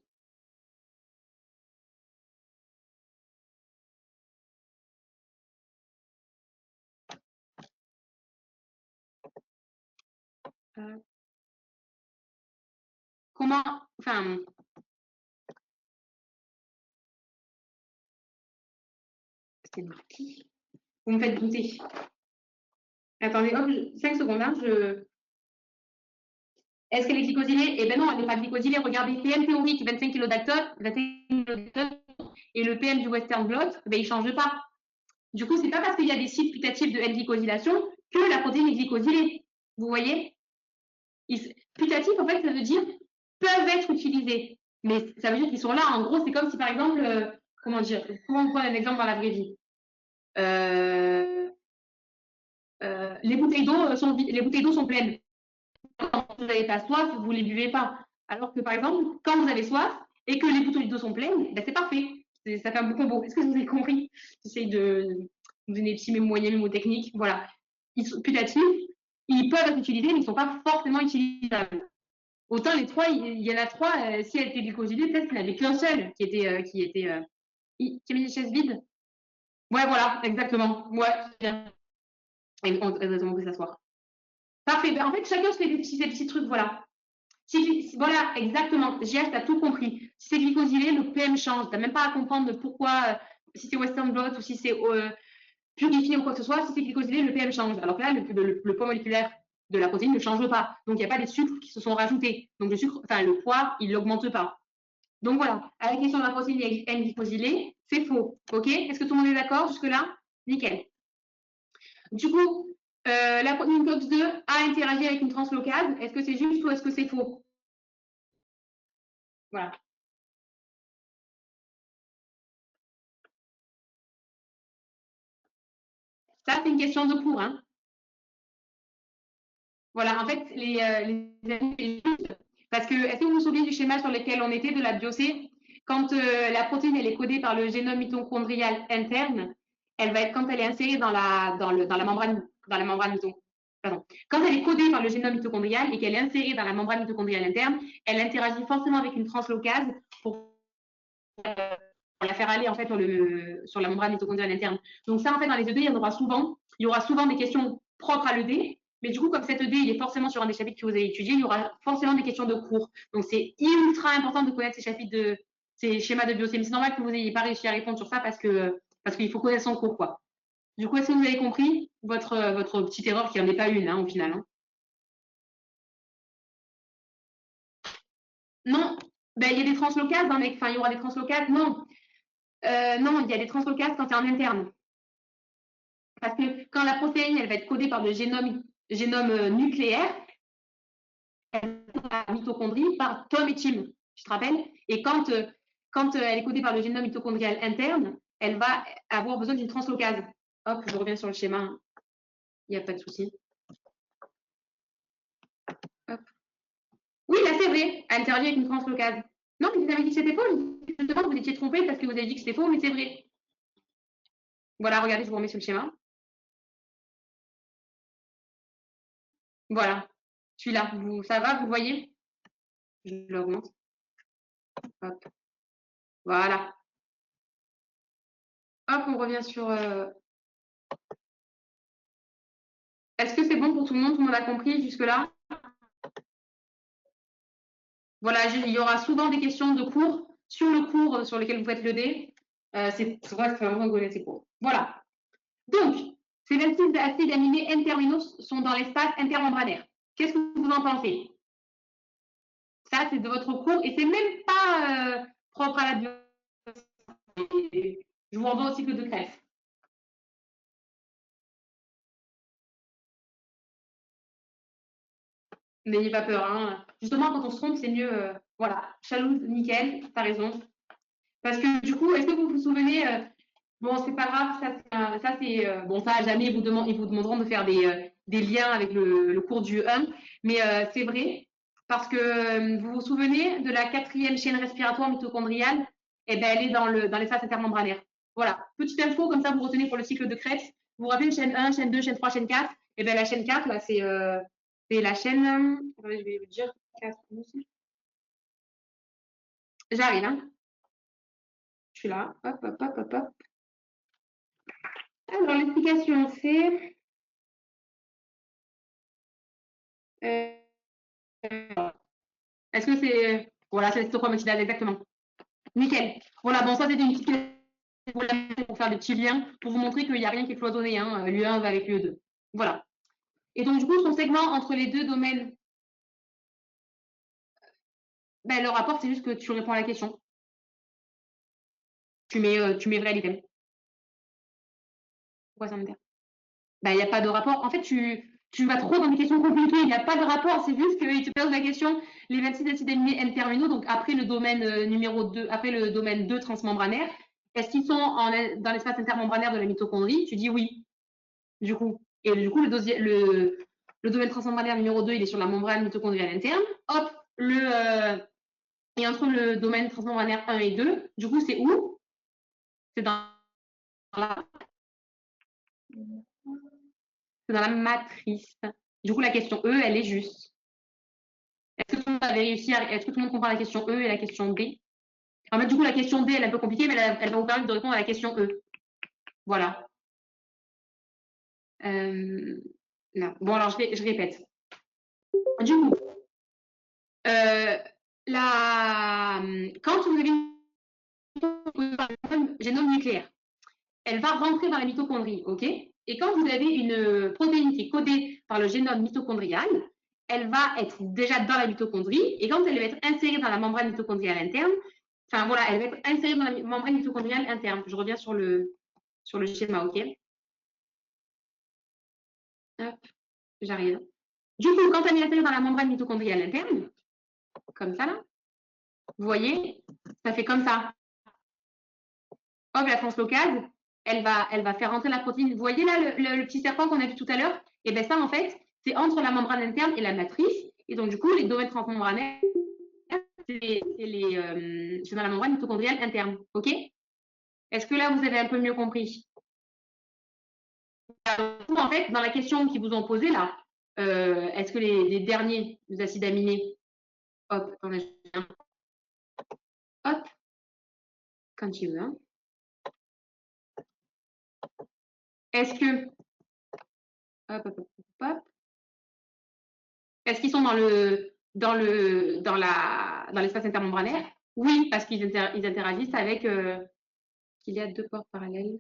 Comment, enfin, c'est marqué. Vous me faites douter. Attendez, hop, 5 secondes, hein, Est-ce qu'elle est glycosylée? Eh bien non, elle n'est pas glycosylée. Regardez, PM théorique, 25 kg d'actone, et le PM du Western blot, ben, il ne change pas. Du coup, ce n'est pas parce qu'il y a des sites putatifs de N-glycosylation que la protéine est glycosylée. Vous voyez? Putatif, en fait, ça veut dire peuvent être utilisés. Mais ça veut dire qu'ils sont là. En gros, c'est comme si, par exemple, comment dire, comment prendre un exemple dans la vraie vie les bouteilles d'eau sont pleines. Quand vous n'avez pas soif, vous ne les buvez pas. Alors que, par exemple, quand vous avez soif et que les bouteilles d'eau sont pleines, ben, c'est parfait. Ça fait un beau combo. Est-ce que vous avez compris? J'essaie de vous donner des petits moyens mémotechniques. Voilà. Putatifs, ils peuvent être utilisés, mais ils ne sont pas forcément utilisables. Autant les trois, il y en a trois, si elle était glycosylée, peut-être qu'il n'y en avait qu'un seul qui a mis les chaises vides. Ouais, voilà, exactement. Ouais, bien. Et on va demander s'asseoir. Parfait. Ben, en fait, chacun se fait des petits trucs, voilà. Voilà, exactement. JH, tu as tout compris. Si c'est glycosylé, le PM change. Tu n'as même pas à comprendre pourquoi, si c'est Western blot ou si c'est purifié ou quoi que ce soit, si c'est glycosylé, le PM change. Alors que là, le poids moléculaire de la protéine ne change pas. Donc, il n'y a pas des sucres qui se sont rajoutés. Donc, le poids, il n'augmente pas. Donc, voilà. À la question de la protéine N-glycosylée, c'est faux. OK? Est-ce que tout le monde est d'accord jusque-là? Nickel. Du coup, la protéine COX-2 a interagi avec une translocase. Est-ce que c'est juste ou est-ce que c'est faux? Voilà. Ça, c'est une question de cours. Hein. Voilà, en fait, les amis, parce que, est-ce que vous vous souvenez du schéma sur lequel on était de la biocée? Quand la protéine elle est codée par le génome mitochondrial interne, elle va être, quand elle est insérée dans la membrane pardon. Quand elle est codée par le génome mitochondrial et qu'elle est insérée dans la membrane mitochondriale interne, elle interagit forcément avec une translocase pour la faire aller en fait sur la membrane mitochondriale interne. Donc ça, en fait, dans les ED, il y aura souvent des questions propres à l'ED, mais du coup, comme cet ED, il est forcément sur un des chapitres que vous avez étudié, il y aura forcément des questions de cours. Donc c'est ultra important de connaître ces schémas de biochémie. C'est normal que vous n'ayez pas réussi à répondre sur ça parce qu'il faut connaître son cours, quoi. Du coup, est-ce que vous avez compris votre petite erreur qui n'en est pas une, hein, au final, hein? Non, ben, il y a des translocases, hein, mec. Enfin, il y aura des translocases. Non, non, il y a des translocases quand c'est en interne. Parce que quand la protéine, elle va être codée par le génome nucléaire, elle va la mitochondrie par Tom et Tim, je te rappelle. Et quand elle est codée par le génome mitochondrial interne, elle va avoir besoin d'une translocase. Hop, je reviens sur le schéma. Il n'y a pas de souci. Hop. Oui, là, c'est vrai. Elle intervient avec une translocase. Non, mais vous avez dit que c'était faux. Justement, vous étiez trompé parce que vous avez dit que c'était faux, mais c'est vrai. Voilà, regardez, je vous remets sur le schéma. Voilà. Celui-là, ça va, vous voyez? Je l'augmente. Hop. Voilà. Hop, on revient sur. Est-ce que c'est bon pour tout le monde? Tout le monde a compris jusque-là? Voilà, il y aura souvent des questions de cours sur le cours sur lequel vous faites le dé. C'est vrai que c'est vraiment rigolo, ces cours. Voilà. Donc, ces 26 acides aminés N-terminaux sont dans l'espace intermembranaire. Qu'est-ce que vous en pensez? Ça, c'est de votre cours et c'est même pas propre à la bio. Je vous renvoie au cycle de Krebs. N'ayez pas peur. Hein. Justement, quand on se trompe, c'est mieux. Voilà, Chalouse, nickel, t'as raison. Parce que du coup, est-ce que vous vous souvenez bon, c'est pas grave, ça c'est bon, ça jamais ils vous demanderont de faire des liens avec le cours du 1, mais c'est vrai parce que vous vous souvenez de la quatrième chaîne respiratoire mitochondriale, et ben elle est dans l'espace intermembranaire. Voilà, petite info comme ça vous retenez pour le cycle de Krebs. Vous vous rappelez chaîne 1, chaîne 2, chaîne 3, chaîne 4, et ben la chaîne 4 là c'est la chaîne attendez, je vais vous dire 4 j'arrive hein. Je suis là. Hop hop hop hop hop. Alors l'explication c'est euh, est-ce que c'est. Voilà, c'est l'histochromatinale, exactement. Nickel. Voilà, bon, ça c'était une petite question pour faire des petits liens, pour vous montrer qu'il n'y a rien qui est cloisonné. Hein. L'U1 va avec l'U2. Voilà. Et donc, du coup, son segment entre les deux domaines, ben, le rapport, c'est juste que tu réponds à la question. Tu mets vrai l'item. Pourquoi ça me dit? Ben, il n'y a pas de rapport. En fait, tu vas trop dans des questions compliquées. Il n'y a pas de rapport. C'est juste qu'il te pose la question les 26 acides aminés N-terminaux, donc après le domaine numéro 2, après le domaine 2 transmembranaire, est-ce qu'ils sont dans l'espace intermembranaire de la mitochondrie? Tu dis oui, du coup. Et du coup, le domaine transmembranaire numéro 2, il est sur la membrane mitochondriale interne. Hop, et entre le domaine transmembranaire 1 et 2, du coup, c'est où? C'est la, dans la matrice. Du coup, la question E, elle est juste. Est-ce que tout le monde avait réussi est-ce que tout le monde comprend la question E et la question D? En fait, du coup, la question D, elle est un peu compliquée, mais elle va vous permettre de répondre à la question E. Voilà. Bon, alors je répète. Du coup, quand vous avez un génome nucléaire, elle va rentrer dans la mitochondrie, ok? Et quand vous avez une protéine qui est codée par le génome mitochondrial, elle va être déjà dans la mitochondrie, et quand elle va être insérée dans la membrane mitochondriale interne, enfin voilà, elle va être insérée dans la membrane mitochondriale interne. Je reviens sur le schéma, ok? Hop, j'arrive. Du coup, quand elle est insérée dans la membrane mitochondriale interne, comme ça là, vous voyez, ça fait comme ça. Hop, la translocase, elle va faire rentrer la protéine. Vous voyez là le petit serpent qu'on a vu tout à l'heure? Et bien ça, en fait, c'est entre la membrane interne et la matrice. Et donc, du coup, les domaines transmembranaires, c'est dans la membrane mitochondriale interne. OK? Est-ce que là, vous avez un peu mieux compris? En fait, dans la question qu'ils vous ont posée là, est-ce que les derniers acides aminés, hop, hop, quand tu veux, hein, est-ce que, hop, hop, hop, hop, est-ce qu'ils sont dans l'espace intermembranaire? Oui, parce qu'ils interagissent avec qu'il y a deux portes parallèles.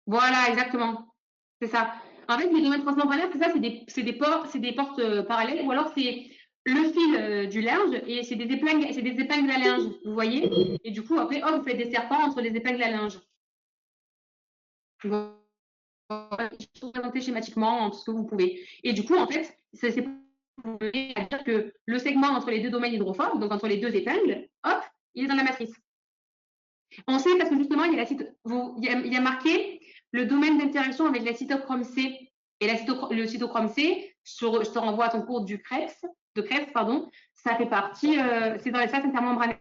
Voilà, exactement. C'est ça. En fait, les domaines transmembranaires, c'est ça, c'est des portes parallèles, ou alors c'est le fil du linge et c'est des épingles à linge, vous voyez? Et du coup, après, hop, vous faites des serpents entre les épingles à linge. Vous présenter schématiquement tout ce que vous pouvez. Et du coup, en fait, c'est pour dire que le segment entre les deux domaines hydrophobes, donc entre les deux épingles, hop, il est dans la matrice. On sait parce que justement, il y a marqué le domaine d'interaction avec la cytochrome C. Et le cytochrome C, je te renvoie à ton cours de Krebs, pardon, ça fait partie, c'est dans l'espace intermembranaire.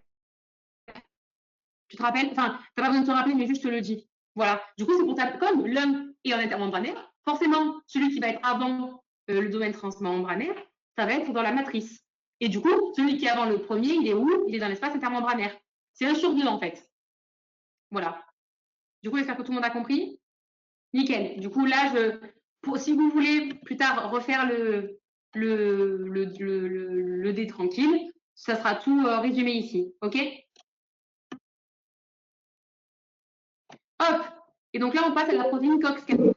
Tu te rappelles? Enfin, tu n'as pas besoin de te rappeler, mais juste je te le dis. Voilà. Du coup, c'est pour ça, comme l'un est en intermembranaire, forcément, celui qui va être avant le domaine transmembranaire, ça va être dans la matrice. Et du coup, celui qui est avant le premier, il est où? Il est dans l'espace intermembranaire. C'est un sur deux, en fait. Voilà. Du coup, j'espère que tout le monde a compris. Nickel. Du coup, là, si vous voulez plus tard refaire le dé tranquille, ça sera tout résumé ici. OK? Hop! Et donc là, on passe à la protéine COX-4.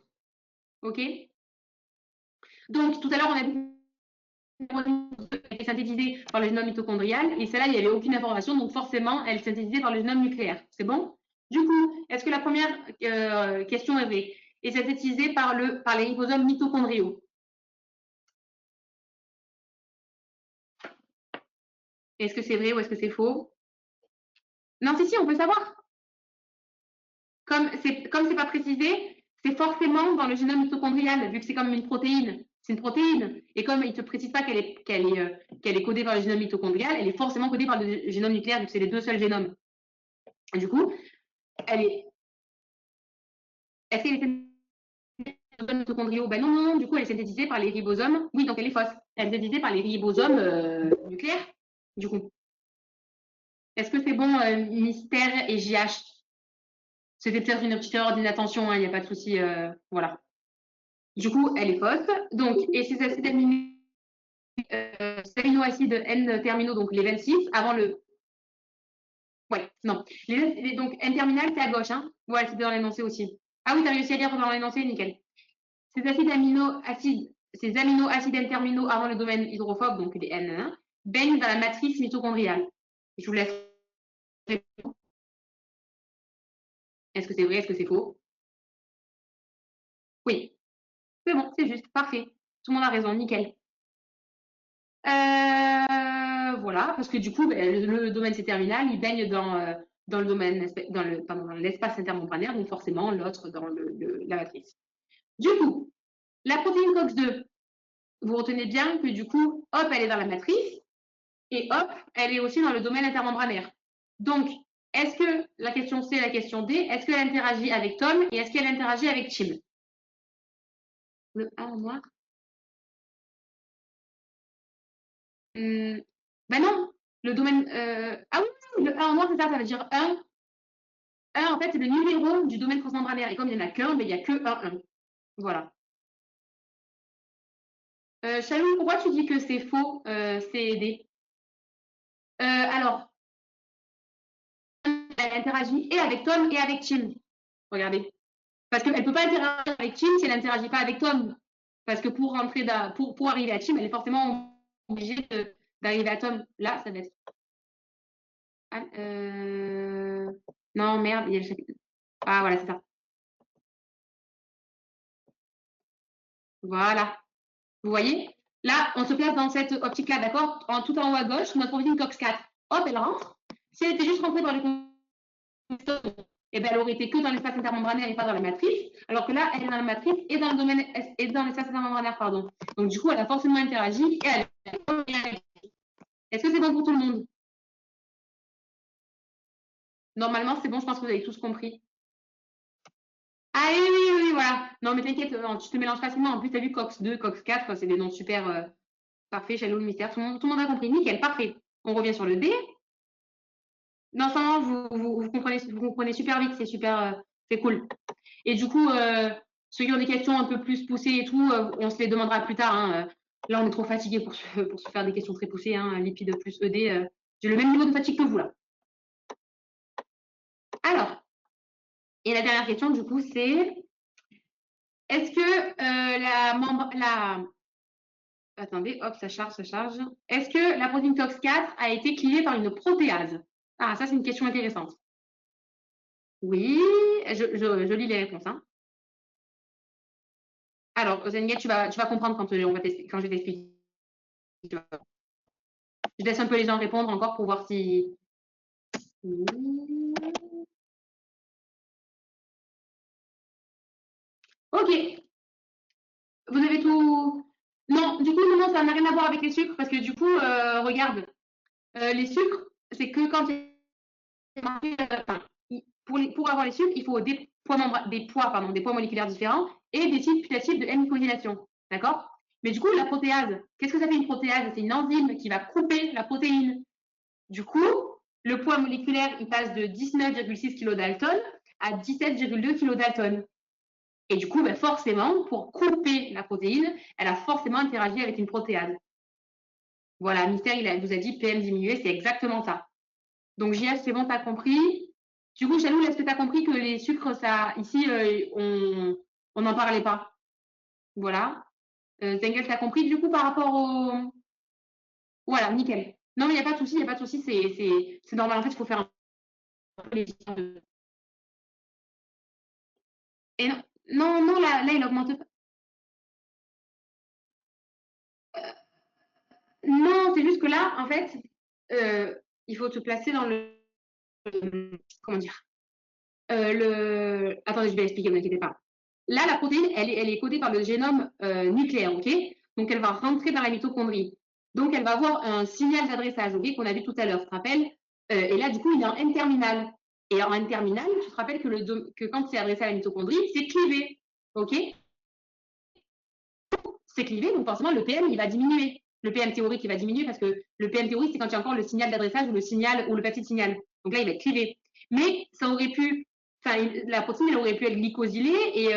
OK? Donc, tout à l'heure, on a dit qu'elle est synthétisée par le génome mitochondrial, et celle-là, il n'y avait aucune information, donc forcément, elle est synthétisée par le génome nucléaire. C'est bon? Du coup, est-ce que la première question est vraie? Est synthétisée par les ribosomes mitochondriaux? Est-ce que c'est vrai ou est-ce que c'est faux? Non, si, on peut savoir. Comme c'est pas précisé, c'est forcément dans le génome mitochondrial, vu que c'est comme une protéine. C'est une protéine. Et comme il ne te précise pas qu'elle est codée par le génome mitochondrial, elle est forcément codée par le génome nucléaire, vu que c'est les deux seuls génomes. Et du coup, est-ce qu'elle est synthétisée par les mitochondriaux? Ben non, non, non, du coup, elle est synthétisée par les ribosomes. Oui, donc elle est fausse. Elle est synthétisée par les ribosomes nucléaires, du coup. Est-ce que c'est bon, Mystère et JH? C'était peut-être une petite erreur d'inattention, il n'y a pas de souci. Voilà. Du coup, elle est fausse. Donc, et ces acides aminoacides N-terminaux, donc les 26, avant le. Ouais, non. Donc, N-terminal, c'est à gauche. Hein. Ouais, c'était dans l'énoncé aussi. Ah oui, tu as réussi à lire dans l'énoncé, nickel. Ces aminoacides N-terminaux avant le domaine hydrophobe, donc les N1, baignent dans la matrice mitochondriale. Je vous laisse. Est-ce que c'est vrai? Est-ce que c'est faux? Oui. C'est bon, c'est juste. Parfait. Tout le monde a raison, nickel. Voilà, parce que du coup, ben, le domaine C terminal, il baigne dans le domaine, dans l'espace intermembranaire, donc forcément l'autre dans la matrice. Du coup, la protéine COX-2, vous retenez bien que du coup, hop, elle est dans la matrice et hop, elle est aussi dans le domaine intermembranaire. Donc, est-ce que la question C et la question D, est-ce qu'elle interagit avec Tom et est-ce qu'elle interagit avec Chim? Le A en noir. Ben non, le domaine. Ah oui, le A en noir, c'est ça, ça veut dire 1. 1, en fait, c'est le numéro du domaine transmembranaire. Et comme il n'y en a qu'un, ben, il n'y a que un 1. Voilà. Chalou, pourquoi tu dis que c'est faux, c'est D? Alors, elle interagit et avec Tom et avec Tim. Regardez. Parce qu'elle ne peut pas interagir avec Tim si elle n'interagit pas avec Tom. Parce que pour rentrer pour arriver à Tim, elle est forcément obligée d'arriver à Tom. Là, ça va être. Ah, non, merde, il y a le chapitre. Ah, voilà, c'est ça. Voilà. Vous voyez? Là, on se place dans cette optique-là, d'accord? Tout en haut à gauche, notre profil Cox 4. Hop, elle rentre. Si elle était juste rentrée dans les eh ben, elle aurait été que dans l'espace intermembranaire et pas dans la matrice, alors que là, elle est dans la matrice et dans le domaine et dans l'espace intermembranaire, pardon. Donc du coup, elle a forcément interagi et elle. Est-ce que c'est bon pour tout le monde? Normalement, c'est bon, je pense que vous avez tous compris. Ah oui, oui, oui, voilà. Non, mais t'inquiète, tu te mélanges facilement. En plus, tu as vu Cox 2, Cox 4, c'est des noms super parfaits, Shallow le mystère. Tout le monde a compris. Nickel, parfait. On revient sur le D. Non, ça, vous comprenez super vite, c'est super, c'est cool. Et du coup, ceux qui ont des questions un peu plus poussées et tout, on se les demandera plus tard. Hein. Là, on est trop fatigué pour se faire des questions très poussées. Hein. Lipide plus ED, j'ai le même niveau de fatigue que vous là. Alors, et la dernière question, du coup, c'est est-ce que Attendez, hop, ça charge, ça charge. Est-ce que la protéine TOX4 a été clivée par une protéase? Ah, ça, c'est une question intéressante. Oui, je lis les réponses. Hein. Alors, Zenget, tu vas comprendre quand je vais t'expliquer. Je laisse un peu les gens répondre encore pour voir si. Ok, vous avez tout. Non, du coup, non, ça n'a rien à voir avec les sucres parce que du coup, regarde, les sucres, c'est que quand enfin, pour avoir les sucres, il faut des poids moléculaires différents et des types putatifs de M-glycosylation. D'accord? Mais du coup, la protéase, qu'est-ce que ça fait une protéase? C'est une enzyme qui va couper la protéine. Du coup, le poids moléculaire, il passe de 19,6 kDa à 17,2 kDa. Et du coup, ben forcément, pour couper la protéine, elle a forcément interagi avec une protéase. Voilà, Mystère, il vous a dit PM diminué, c'est exactement ça. Donc, JS, c'est bon, tu as compris. Du coup, Chalou, est-ce que tu as compris que les sucres, ça, ici, on n'en parlait pas? Voilà. Zengel, tu as compris, du coup, par rapport au. Voilà, nickel. Non, mais il n'y a pas de souci, il n'y a pas de souci, c'est normal. En fait, il faut faire un peu les. Et non, non, non là, il augmente pas. Non, c'est juste que là, en fait, il faut te placer dans le. Comment dire? Attendez, je vais expliquer, ne vous inquiétez pas. Là, la protéine, elle est codée par le génome nucléaire, ok? Donc, elle va rentrer dans la mitochondrie. Donc, elle va avoir un signal d'adressage, ok, qu'on a vu tout à l'heure, tu te rappelles? Et là, du coup, il est en N-terminal. Et en N-terminal, tu te rappelles que quand c'est adressé à la mitochondrie, c'est clivé, ok? C'est clivé, donc forcément, le PM, il va diminuer. Le PM théorique, il va diminuer parce que le PM théorique, c'est quand il y a encore le signal d'adressage ou le petit signal. Donc là, il va être clivé. Mais ça aurait pu la protéine, elle aurait pu être glycosylée. Et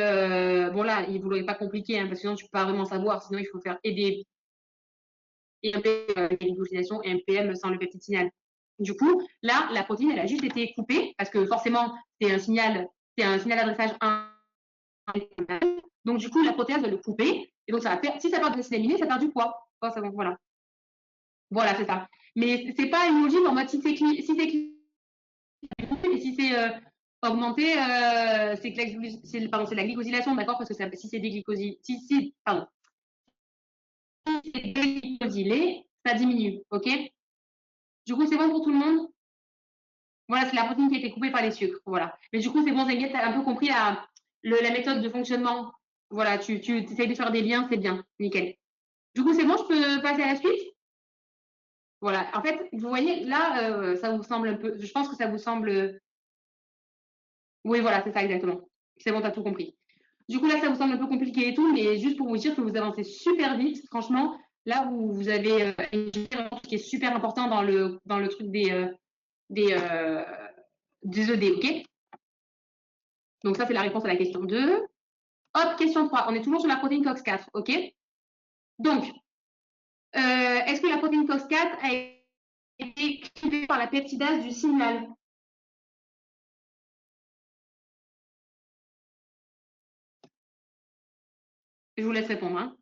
bon, là, vous ne l'aurez pas compliqué, hein, parce que sinon, tu ne peux pas vraiment savoir. Sinon, il faut faire et glycosylation et un PM sans le petit signal. Du coup, là, la protéine, elle a juste été coupée parce que forcément, c'est un signal d'adressage 1. Donc, du coup, la protéase va le couper. Et donc, si ça perd de l'acide ça perd du poids. Oh, voilà. Voilà, c'est ça. Mais c'est pas une logique en mode si c'est et si c'est augmenté, c'est la glycosylation, d'accord? Parce que si c'est déglycosylé, pardon, si c'est déglycosylé, ça diminue, ok? Du coup, c'est bon pour tout le monde? Voilà, c'est la protéine qui a été coupée par les sucres, voilà. Mais du coup, c'est bon, Zenguet, tu as un peu compris la méthode de fonctionnement. Voilà, tu essayes de faire des liens, c'est bien, nickel. Du coup, c'est bon, je peux passer à la suite? Voilà, en fait, vous voyez, là, ça vous semble un peu, je pense que ça vous semble. Oui, voilà, c'est ça exactement. C'est bon, t'as tout compris. Du coup, là, ça vous semble un peu compliqué et tout, mais juste pour vous dire que vous avancez super vite. Franchement, là, vous avez un truc qui est super important dans le truc des, euh, des ED, ok? Donc, ça, c'est la réponse à la question 2. Hop, question 3. On est toujours sur la protéine COX-4, ok? Donc, est-ce que la protéine COX-4 a été clivée par la peptidase du signal? Je vous laisse répondre. Hein.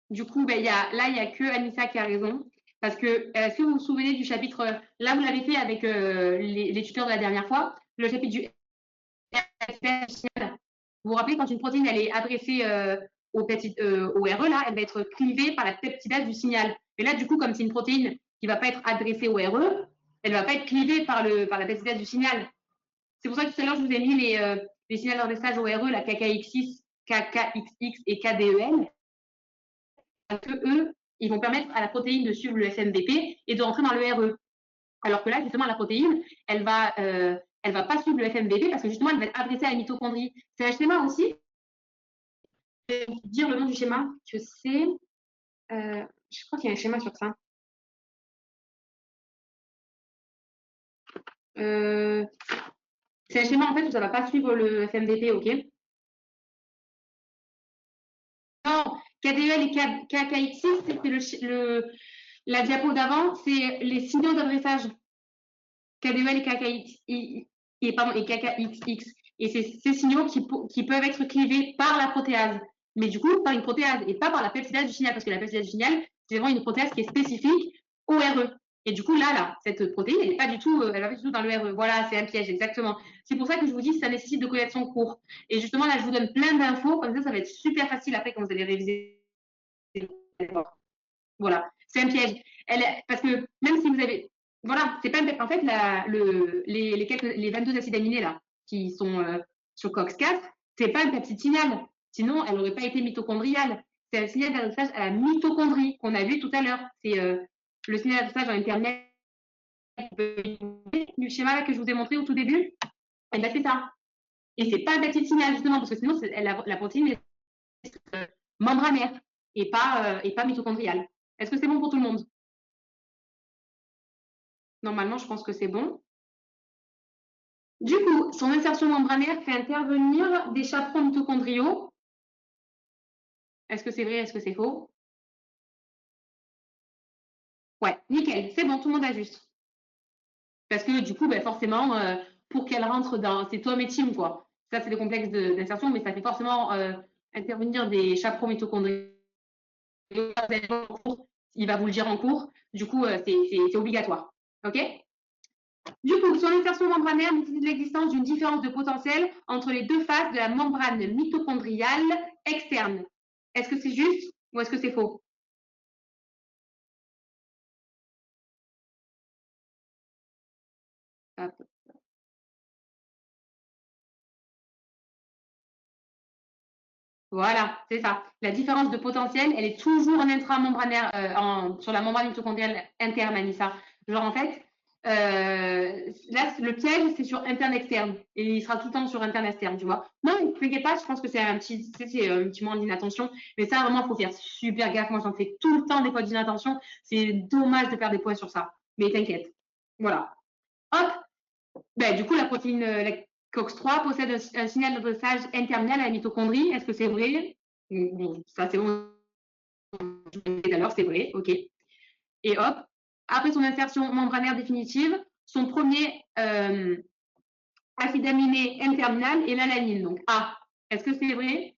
Du coup, ben, là, il n'y a que Anissa qui a raison. Parce que, est-ce que vous vous souvenez du chapitre, là, vous l'avez fait avec les tuteurs de la dernière fois, le chapitre du signal. Vous vous rappelez, quand une protéine elle est adressée au RE, là, elle va être clivée par la peptidase du signal. Mais là, du coup, comme c'est une protéine qui ne va pas être adressée au RE, elle ne va pas être clivée par la peptidase du signal. C'est pour ça que tout à l'heure, je vous ai mis les signaux d'adressage au RE, la KKXX, KKXX et KDEL, que eux, ils vont permettre à la protéine de suivre le FMVP et de rentrer dans le RE. Alors que là, justement, la protéine, elle va pas suivre le FMVP parce que justement, elle va être adressée à la mitochondrie. C'est un schéma aussi. Je vais vous dire le nom du schéma que c'est. Je crois qu'il y a un schéma sur ça. C'est un schéma en fait où ça ne va pas suivre le FMVP, ok? Non, KDEL et KKXX, c'est la diapo d'avant, c'est les signaux d'adressage. KDEL et KKXX. Et c'est ces signaux qui peuvent être clivés par la protéase. Mais du coup, par une protéase et pas par la peptidase du signal, parce que la peptidase du signal, c'est vraiment une protéase qui est spécifique au RE. Et du coup, là, cette protéine, elle n'est pas du tout, elle va pas du tout dans le RE. Voilà, c'est un piège, exactement. C'est pour ça que je vous dis que ça nécessite de connaître son cours. Et justement, là, je vous donne plein d'infos, comme ça va être super facile après quand vous allez réviser. Voilà, c'est un piège. Parce que même si vous avez. Voilà, c'est pas. En fait, les 22 acides aminés là, qui sont sur COX-4, c'est pas un peptide signal. Sinon, elle n'aurait pas été mitochondriale. C'est un signal d'adressage à la mitochondrie qu'on a vu tout à l'heure. C'est le signal d'adressage en internet du schéma là, que je vous ai montré au tout début. Et bien, c'est ça. Et c'est pas un peptide signal, justement, parce que sinon, la protéine est membranaire et pas mitochondriale. Est-ce que c'est bon pour tout le monde? Normalement, je pense que c'est bon. Du coup, son insertion membranaire fait intervenir des chaperons mitochondriaux. Est-ce que c'est vrai? Est-ce que c'est faux? Ouais, nickel, c'est bon, tout le monde a juste. Parce que du coup, ben, forcément, pour qu'elle rentre dans. C'est Tom et Tim, quoi. Ça, c'est des complexes d'insertion, mais ça fait forcément intervenir des chaperons mitochondriaux. Il va vous le dire en cours. Du coup, c'est obligatoire. OK? Du coup, son insertion membranaire nécessite l'existence d'une différence de potentiel entre les deux faces de la membrane mitochondriale externe. Est-ce que c'est juste ou est-ce que c'est faux? Hop. Voilà, c'est ça. La différence de potentiel, elle est toujours en intramembranaire, sur la membrane mitochondriale interne, Anissa. Genre, en fait, là, le piège, c'est sur interne-externe. Et il sera tout le temps sur interne-externe, tu vois. Non, ne t'inquiète pas, je pense que c'est un petit moment d'inattention. Mais ça, vraiment, il faut faire super gaffe. Moi, j'en fais tout le temps des fois d'inattention. C'est dommage de perdre des points sur ça. Mais t'inquiète. Voilà. Hop, ben, du coup, la protéine la COX-3 possède un signal d'adressage interminal à la mitochondrie. Est-ce que c'est vrai? Bon, ça, c'est bon. Alors, c'est vrai. OK. Et hop, après son insertion membranaire définitive, son premier acide aminé N-terminal est l'alanine. Donc, A. Est-ce que c'est vrai?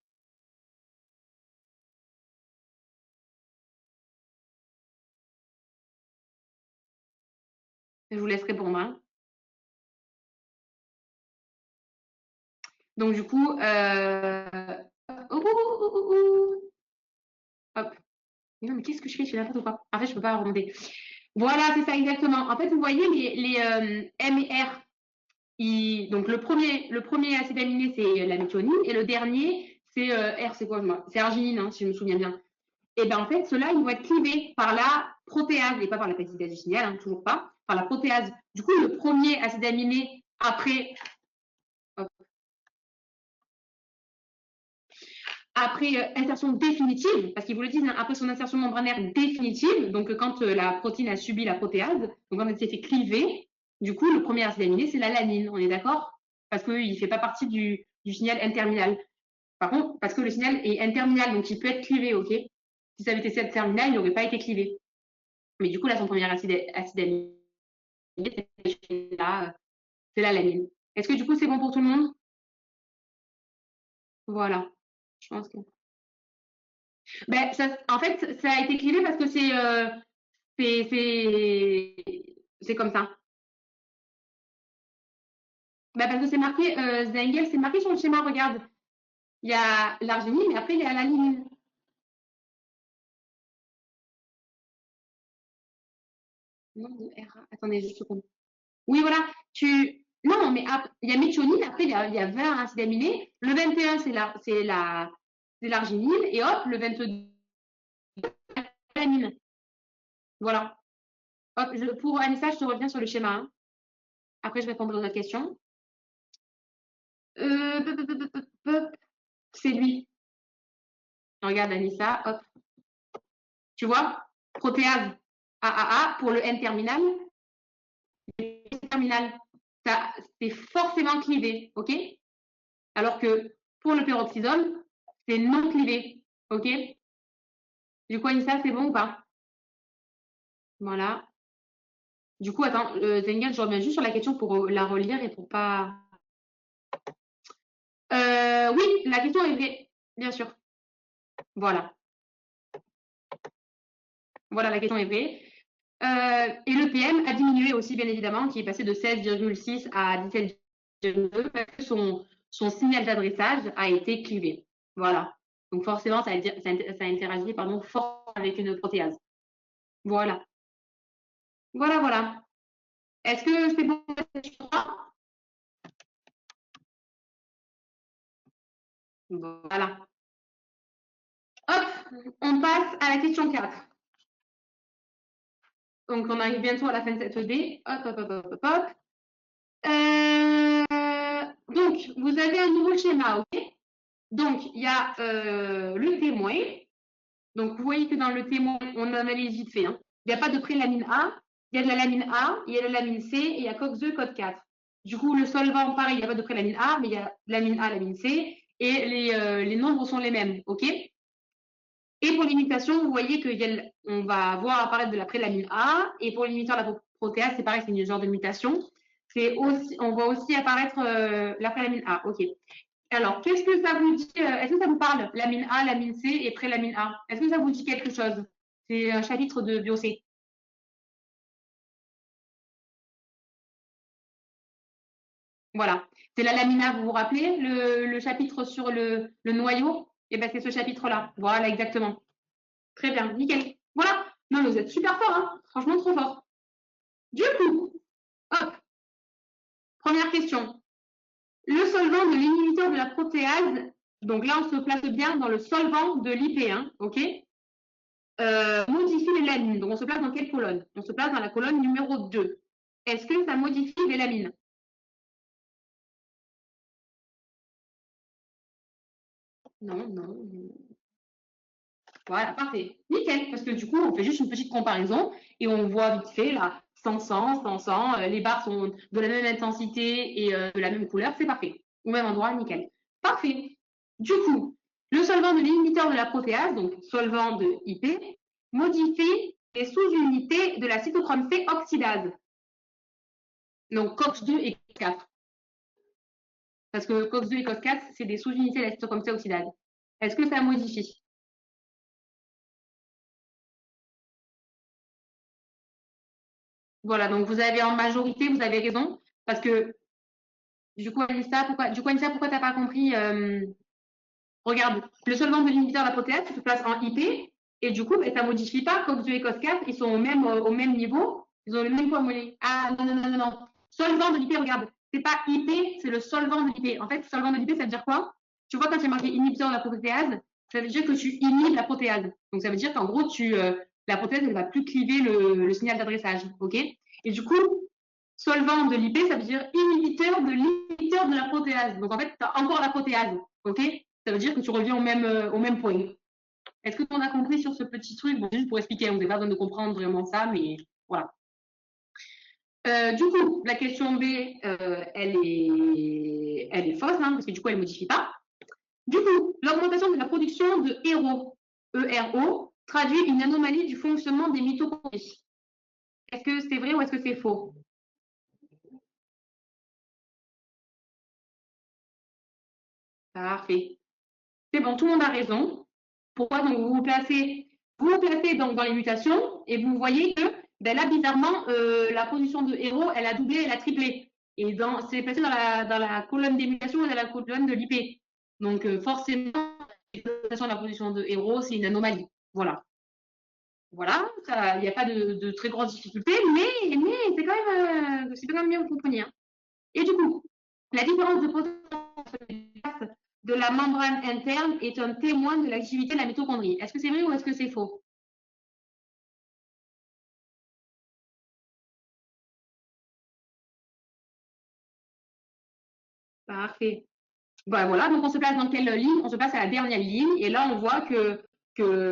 Je vous laisse répondre. Hein. Donc, du coup, hop. Non, mais qu'est-ce que je fais? Je fais n'importe quoi. En fait, je ne peux pas remonter. Voilà, c'est ça exactement. En fait, vous voyez les M et R. Donc, le premier acide aminé, c'est la méthionine. Et le dernier, c'est R, c'est quoi? C'est arginine, hein, si je me souviens bien. Et bien, en fait, ceux-là, ils vont être clivés par la protéase, et pas par la peptidase du signal, hein, toujours pas, par la protéase. Du coup, le premier acide aminé après insertion définitive, parce qu'ils vous le disent, hein, après son insertion membranaire définitive, donc quand la protéine a subi la protéase, donc quand elle s'est fait cliver, du coup, le premier acide aminé, c'est l'alanine, on est d'accord? Parce qu'il ne fait pas partie du signal N-terminal. Par contre, parce que le signal est interminal, donc il peut être clivé, ok? Si ça avait été cette terminal, il n'aurait pas été clivé. Mais du coup, là, son premier acide aminé, c'est la lamine. Est-ce que du coup, c'est bon pour tout le monde? Voilà. Je pense que. Ben, ça, en fait, ça a été clivé parce que c'est, c'est, c'est comme ça. Ben, parce que c'est marqué, Zengel, c'est marqué sur le schéma, regarde. Il y a l'arginine, mais après, il y a la lignine. Non, de RA. Attendez, juste une seconde. Oui, voilà. Non, mais il y a méthionine, après, il y a 20 acides aminés. Le 21, c'est l'arginine. Et hop, le 22, la lamine. Voilà. Hop, pour Anissa, je te reviens sur le schéma, hein. Après, je répondrai aux autres questions. Pop, pop, pop, pop, pop. C'est lui. Regarde, Anissa, hop. Tu vois? Protéase AAA pour le N terminal. Terminal. C'est forcément clivé, ok? Alors que pour le peroxysome, c'est non clivé, ok? Du coup, Anissa, c'est bon ou pas? Voilà. Du coup, attends, Zengel, je reviens juste sur la question pour la relire et pour pas. Oui, la question est vraie, bien sûr. Voilà. Voilà, la question est vraie. Et le PM a diminué aussi, bien évidemment, qui est passé de 16,6 à 17,2 parce que son signal d'adressage a été clivé. Voilà. Donc forcément, ça interagit pardon, fort avec une protéase. Voilà. Voilà, voilà. Est-ce que c'est bon pour cette question-là? Voilà. Hop, on passe à la question 4. Donc, on arrive bientôt à la fin de cette D. Hop, hop, hop, hop, hop, hop. Donc, vous avez un nouveau schéma, ok? Donc, il y a le témoin. Donc, vous voyez que dans le témoin, on analyse vite fait, hein. Il n'y a pas de prélamine A, il y a de la lamine A, il y a de la lamine C et il y a COX2, code 4. Du coup, le solvant, pareil, il n'y a pas de prélamine A, mais il y a lamine A, lamine C et les nombres sont les mêmes, ok? Et pour l'imitation, vous voyez qu'on va voir apparaître de la prélamine A. Et pour l'imiteur de la protéase, c'est pareil, c'est une genre de mutation. On voit aussi apparaître la prélamine A. OK. Alors, qu'est-ce que ça vous dit? Est-ce que ça vous parle? Lamine A, lamine C et prélamine A. Est-ce que ça vous dit quelque chose? C'est un chapitre de BioC. Voilà. C'est la lamine A, vous vous rappelez? Le chapitre sur le noyau? Eh bien, c'est ce chapitre-là. Voilà, exactement. Très bien, nickel. Voilà. Non, mais vous êtes super fort, hein. Franchement, trop fort. Du coup, hop, première question. Le solvant de l'inhibiteur de la protéase, donc là, on se place bien dans le solvant de l'IP1, ok? Modifie les lamines. Donc, on se place dans quelle colonne? On se place dans la colonne numéro 2. Est-ce que ça modifie les lamines? Non, non. Voilà, parfait. Nickel, parce que du coup, on fait juste une petite comparaison et on voit vite fait, là, 100, 100, les barres sont de la même intensité et de la même couleur, c'est parfait. Au même endroit, nickel. Parfait. Du coup, le solvant de l'inhibiteur de la protéase, donc solvant de IP, modifie les sous-unités de la cytochrome C oxydase. Donc COX2 et 4. Parce que COX2 et COX4, c'est des sous-unités de la cytochrome C oxydase. Est-ce que ça modifie? Voilà, donc vous avez en majorité, vous avez raison, parce que Anissa, pourquoi t'as pas compris regarde, le solvant de l'inhibiteur de la protéase se place en IP, et du coup, ça ne modifie pas, COX2 et COX4, ils sont au même niveau, ils ont le même poids moléculaire. Ah non, non, non, non, non. Solvant de l'IP, regarde, c'est pas IP, c'est le solvant de l'IP. En fait, solvant de l'IP, ça veut dire quoi? Tu vois, quand il y a marqué inhibiteur de la protéase, ça veut dire que tu inhibes la protéase. Donc, ça veut dire qu'en gros, la protéase, elle ne va plus cliver le signal d'adressage. OK? Et du coup, solvant de l'IP, ça veut dire inhibiteur de la protéase. Donc, en fait, tu as encore la protéase. OK? Ça veut dire que tu reviens au même point. Est-ce que tu en as compris sur ce petit truc? Bon, juste pour expliquer, on n'a pas besoin de comprendre vraiment ça, mais voilà. Du coup, la question B, elle est fausse, hein, parce que du coup, elle ne modifie pas. Du coup, l'augmentation de la production de héros, ERO, traduit une anomalie du fonctionnement des mitochondries. Est-ce que c'est vrai ou est-ce que c'est faux? Parfait. C'est bon, tout le monde a raison. Pourquoi? Donc, vous vous placez donc dans les mutations et vous voyez que ben là, bizarrement, la production de héros, elle a doublé, elle a triplé. Et c'est placé dans la colonne des mutations et dans la colonne de l'IP. Donc, forcément, la production de héros, c'est une anomalie. Voilà. Voilà, il n'y a pas de très grosses difficultés, mais c'est quand même bien que vous compreniez, hein. Et du coup, la différence de potence de la membrane interne est un témoin de l'activité de la mitochondrie. Est-ce que c'est vrai ou est-ce que c'est faux? Parfait. Ben voilà, donc on se place dans quelle ligne? On se place à la dernière ligne, et là on voit que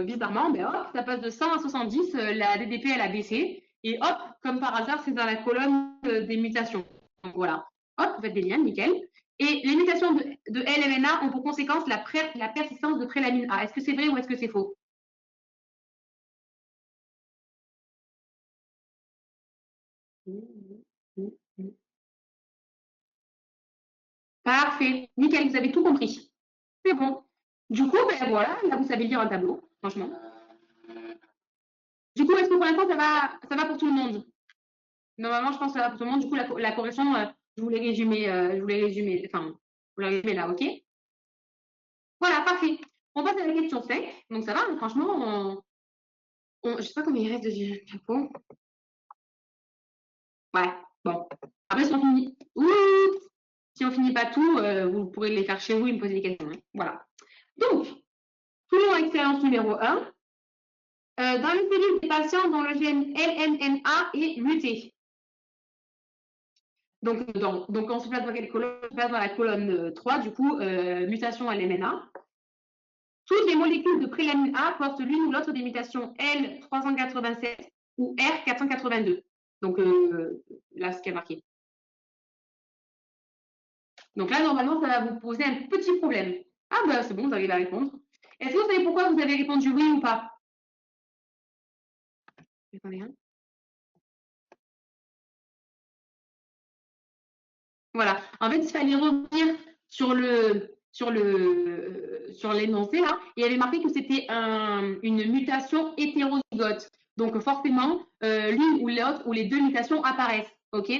bizarrement, ben hop, ça passe de 100 à 70, la DDP elle a baissé, et hop, comme par hasard, c'est dans la colonne des mutations. Donc voilà, hop, vous faites des liens, nickel. Et les mutations de LMNA ont pour conséquence la persistance de prélamine A. Est-ce que c'est vrai ou est-ce que c'est faux? Parfait, nickel, vous avez tout compris. C'est bon. Du coup, ben voilà, là vous savez lire un tableau, franchement. Du coup, est-ce que pour l'instant ça va pour tout le monde? Normalement, je pense que ça va pour tout le monde. Du coup, la correction, enfin, je vous l'ai résumé là, ok? Voilà, parfait. On passe à la question 5. Donc ça va, hein, franchement, je sais pas combien il reste de diapo. Ouais, bon. Après, si on finit pas tout, vous pourrez les faire chez vous et me poser des questions, hein. Voilà. Donc, toujours expérience numéro 1. Dans les cellules des patients dont le gène LNNA est muté. Donc on se place dans quelle colonne? On se place dans la colonne 3, du coup, mutation LMNA. Toutes les molécules de prélamine A portent l'une ou l'autre des mutations L387 ou R482. Donc là, ce qui est marqué. Donc là, normalement, ça va vous poser un petit problème. Ah bah c'est bon, vous arrivez à répondre. Est-ce que vous savez pourquoi vous avez répondu oui ou pas? Attendez, hein. Voilà. En fait, il fallait revenir sur l'énoncé là. Et il y avait marqué que c'était une mutation hétérozygote. Donc forcément, l'une ou l'autre ou les deux mutations apparaissent. OK?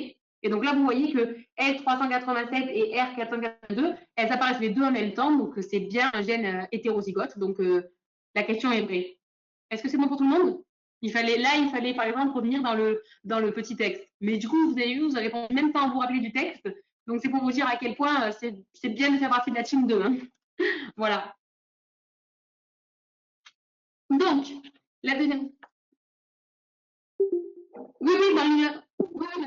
Et donc là, vous voyez que L387 et R482, elles apparaissent les deux en même temps. Donc c'est bien un gène hétérozygote. Donc la question est vraie. Est-ce que c'est bon pour tout le monde? Il fallait par exemple revenir dans le petit texte. Mais du coup, vous avez vu, vous avez répondu même sans vous rappeler du texte. Donc c'est pour vous dire à quel point c'est bien de faire partie de la team 2, hein. Voilà. Donc, la deuxième. Oui, oui, dans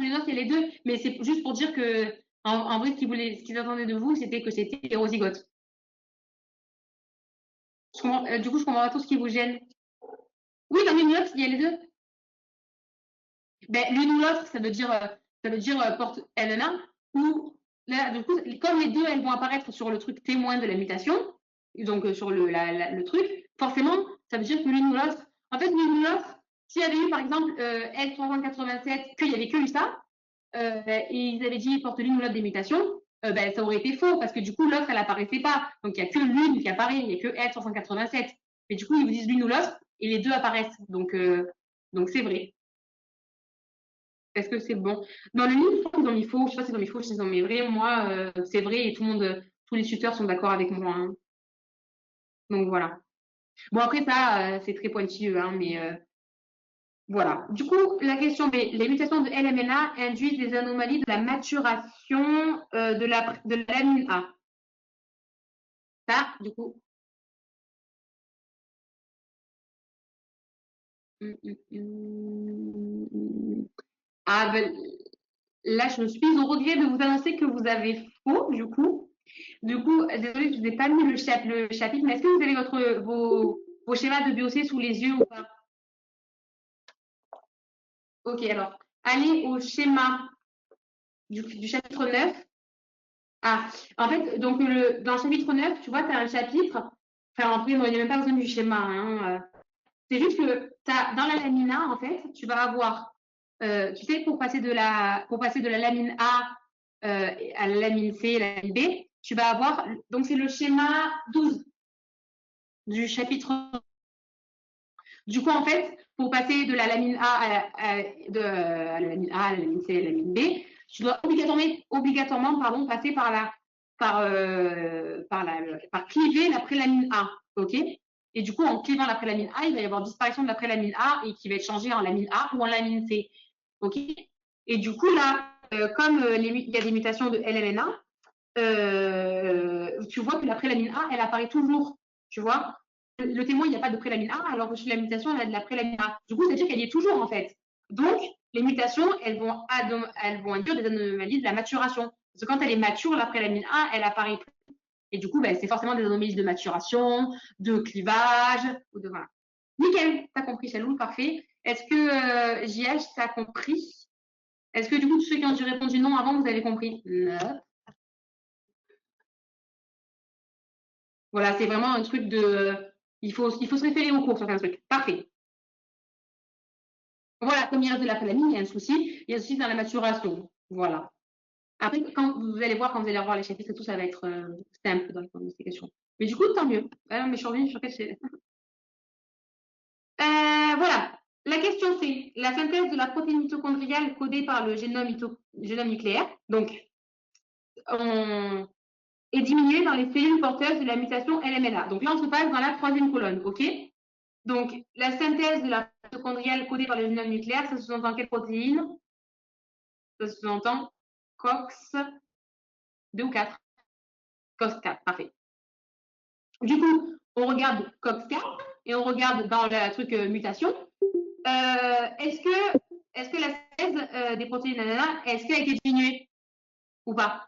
les notes, il y a les deux. Mais c'est juste pour dire que, en vrai, ce qu'ils attendaient de vous, c'était que c'était hétérozygote. Du coup, je comprends pas tout ce qui vous gêne. Oui, dans les notes, il y a les deux. Ben, l'une ou l'autre, ça veut dire porte LNA, ou là, du coup, comme les deux, elles vont apparaître sur le truc témoin de la mutation, donc sur le truc, forcément, ça veut dire que l'une ou l'autre, en fait, l'une ou l'autre, s'il y avait eu par exemple L387, qu'il n'y avait que eu ça, et ils avaient dit porte l'une ou l'autre des mutations, ben, ça aurait été faux, parce que du coup, l'autre, elle apparaissait pas. Donc, il n'y a que l'une qui apparaît, il n'y a que L387. Mais du coup, ils vous disent l'une ou l'autre, et les deux apparaissent. Donc c'est vrai. Est-ce que c'est bon? Dans le livre, je crois qu'ils ont mis faux. Je sais pas s'ils ont mis faux, s'ils ont mis vrai. Moi, c'est vrai et tous les tuteurs sont d'accord avec moi, hein. Donc voilà. Bon, après ça, c'est très pointilleux, hein, mais voilà. Du coup, la question B, les mutations de LMNA induisent des anomalies de la maturation de l'amine A. Ça, du coup. Ah, ben, là, je suis au regret de vous annoncer que vous avez faux, du coup. Du coup, désolée, je vous ai pas mis le chapitre, mais est-ce que vous avez vos schémas de BOC sous les yeux ou pas? Ok, alors, allez au schéma du chapitre 9. Ah, en fait, donc dans le chapitre 9, tu vois, tu as un chapitre. Enfin, en fait, il n'y a même pas besoin du schéma, hein. C'est juste que dans la lamine A, en fait, tu vas avoir, tu sais, pour passer de la lamine A à la lamine C, la lamine B, tu vas avoir, donc c'est le schéma 12 du chapitre. Du coup, en fait, pour passer de la lamine A à la lamine A, à la lamine C, à la lamine B, tu dois obligatoirement pardon, passer par cliver la prélamine A. OK? Et du coup, en clivant la prélamine A, il va y avoir disparition de la prélamine A et qui va être changée en lamine A ou en lamine C. OK? Et du coup, là, comme il y a des mutations de LLNA, tu vois que la prélamine A, elle apparaît toujours. Tu vois? Le témoin, il n'y a pas de prélamine A, alors que chez la mutation, elle a de la prélamine A. Du coup, c'est-à-dire qu'elle y est toujours, en fait. Donc, les mutations, elles vont induire des anomalies de la maturation. Parce que quand elle est mature, la prélamine A, elle apparaît plus. Et du coup, ben, c'est forcément des anomalies de maturation, de clivage, ou de voilà. Nickel, t'as compris, Chalou, parfait. Est-ce que JH, t'as compris? Est-ce que du coup, tous ceux qui ont répondu non avant, vous avez compris? Non. Voilà, c'est vraiment un truc de. Il faut se référer au cours sur un truc. Parfait. Voilà, comme il reste de la prélamine, il y a un souci. Il y a un souci dans la maturation. Voilà. Après, quand vous allez voir, quand vous allez revoir les chapitres et tout, ça va être simple dans les questions. Mais du coup, tant mieux. Mais je suis revenue sur quel c'est. Voilà. La question, c'est la synthèse de la protéine mitochondriale codée par le génome nucléaire. Donc, on est diminuée dans les cellules porteuses de la mutation LMNA. Donc là, on se passe dans la troisième colonne. OK? Donc, la synthèse de la mitochondriale codée par le génome nucléaire, ça sous-entend quelle protéine? Ça sous-entend COX 2 ou 4? COX 4, parfait. Du coup, on regarde COX 4 et on regarde dans le truc mutation. Est-ce que la synthèse des protéines nanana, est-ce qu'elle a été diminuée ou pas?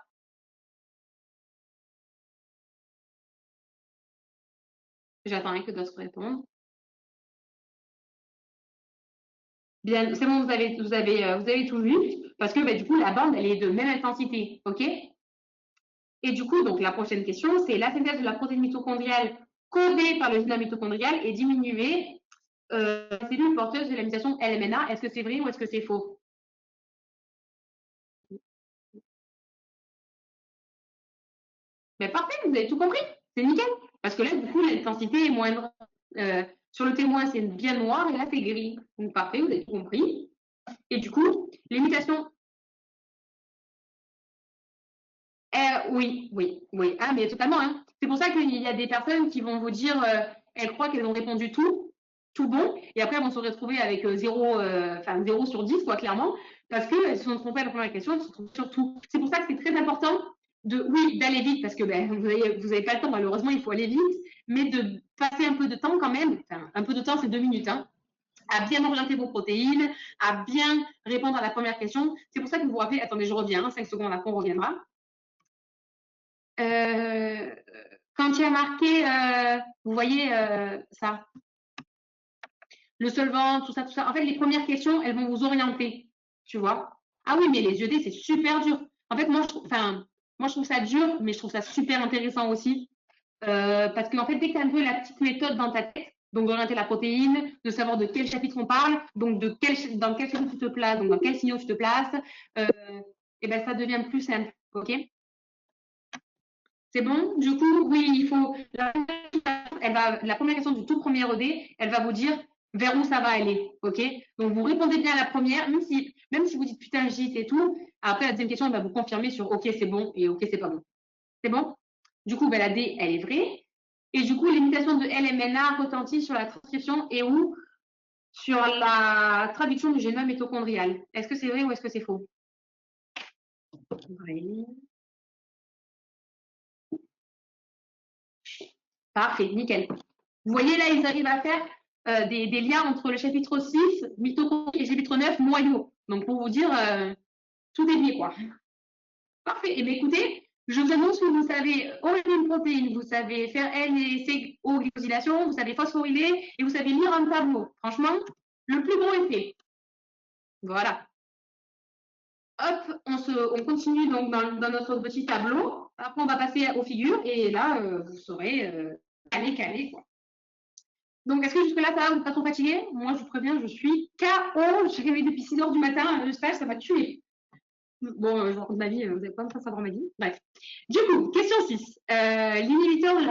J'attends que d'autres répondent. Bien, c'est bon, vous avez tout vu, parce que bah, du coup, la bande, elle est de même intensité, OK? Et du coup, donc la prochaine question, c'est la synthèse de la protéine mitochondriale codée par le génome mitochondrial est diminuée la cellule porteuse de la mutation LMNA. Est-ce que c'est vrai ou est-ce que c'est faux? Mais parfait, vous avez tout compris. C'est nickel. Parce que là, du coup, l'intensité est moindre. Sur le témoin, c'est bien noir et là, c'est gris. Donc, parfait, vous avez tout compris. Et du coup, les mutations. Oui, oui, oui. Ah, mais totalement. Hein. C'est pour ça qu'il y a des personnes qui vont vous dire, elles croient qu'elles ont répondu tout bon, et après elles vont se retrouver avec 0 sur 10, quoi, clairement, parce qu'elles se sont trompées à la première question, elles se trompent sur tout. C'est pour ça que c'est très important oui, d'aller vite, parce que ben, vous avez pas le temps, malheureusement, il faut aller vite, mais de passer un peu de temps quand même, enfin, un peu de temps, c'est 2 minutes, hein, à bien orienter vos protéines, à bien répondre à la première question. C'est pour ça que vous vous rappelez, attendez, je reviens, hein, 5 secondes après, on reviendra. Euh, quand il y a marqué, vous voyez ça, le solvant, tout ça, tout ça. En fait, les premières questions, elles vont vous orienter, tu vois. Ah oui, mais les ED, c'est super dur. En fait, moi, je trouve ça dur, mais je trouve ça super intéressant aussi. Parce qu'en fait, dès que tu as un peu la petite méthode dans ta tête, donc d'orienter la protéine, de savoir de quel chapitre on parle, donc dans quel chapitre tu te places, donc dans quel signaux tu te places, et ben ça devient plus simple, ok? C'est bon? Du coup, oui, il faut. La première question du tout premier ED, elle va vous dire vers où ça va aller. OK? Donc, vous répondez bien à la première, même si vous dites putain, j'y c'est tout. Après, la deuxième question, elle va vous confirmer sur OK, c'est bon et OK, c'est pas bon. C'est bon? Du coup, ben, la D, elle est vraie. Et du coup, l'imitation de LMNA retentit sur la transcription et où? Sur la traduction du génome mitochondrial. Est-ce que c'est vrai ou est-ce que c'est faux? Oui. Parfait, nickel. Vous voyez, là, ils arrivent à faire des liens entre le chapitre 6, mitochondrie, et le chapitre 9, noyau. Donc, pour vous dire, tout est lié, quoi. Parfait. Et bien, écoutez, je vous annonce que vous savez orienter une protéine, vous savez faire N et C O glycosylation, vous savez phosphoryler et vous savez lire un tableau. Franchement, le plus gros est fait. Voilà. Hop, on continue donc dans notre petit tableau. Après, on va passer aux figures et là, vous saurez calé, quoi. Donc, est-ce que jusque-là, ça va? Vous n'êtes pas trop fatigué? Moi, je vous préviens, je suis KO. Je suis réveillée depuis 6 heures du matin. Le stage, ça m'a tué. Bon, je vous raconte ma vie, vous n'allez pas me faire savoir ma vie. Bref. Du coup, question 6. L'inhibiteur de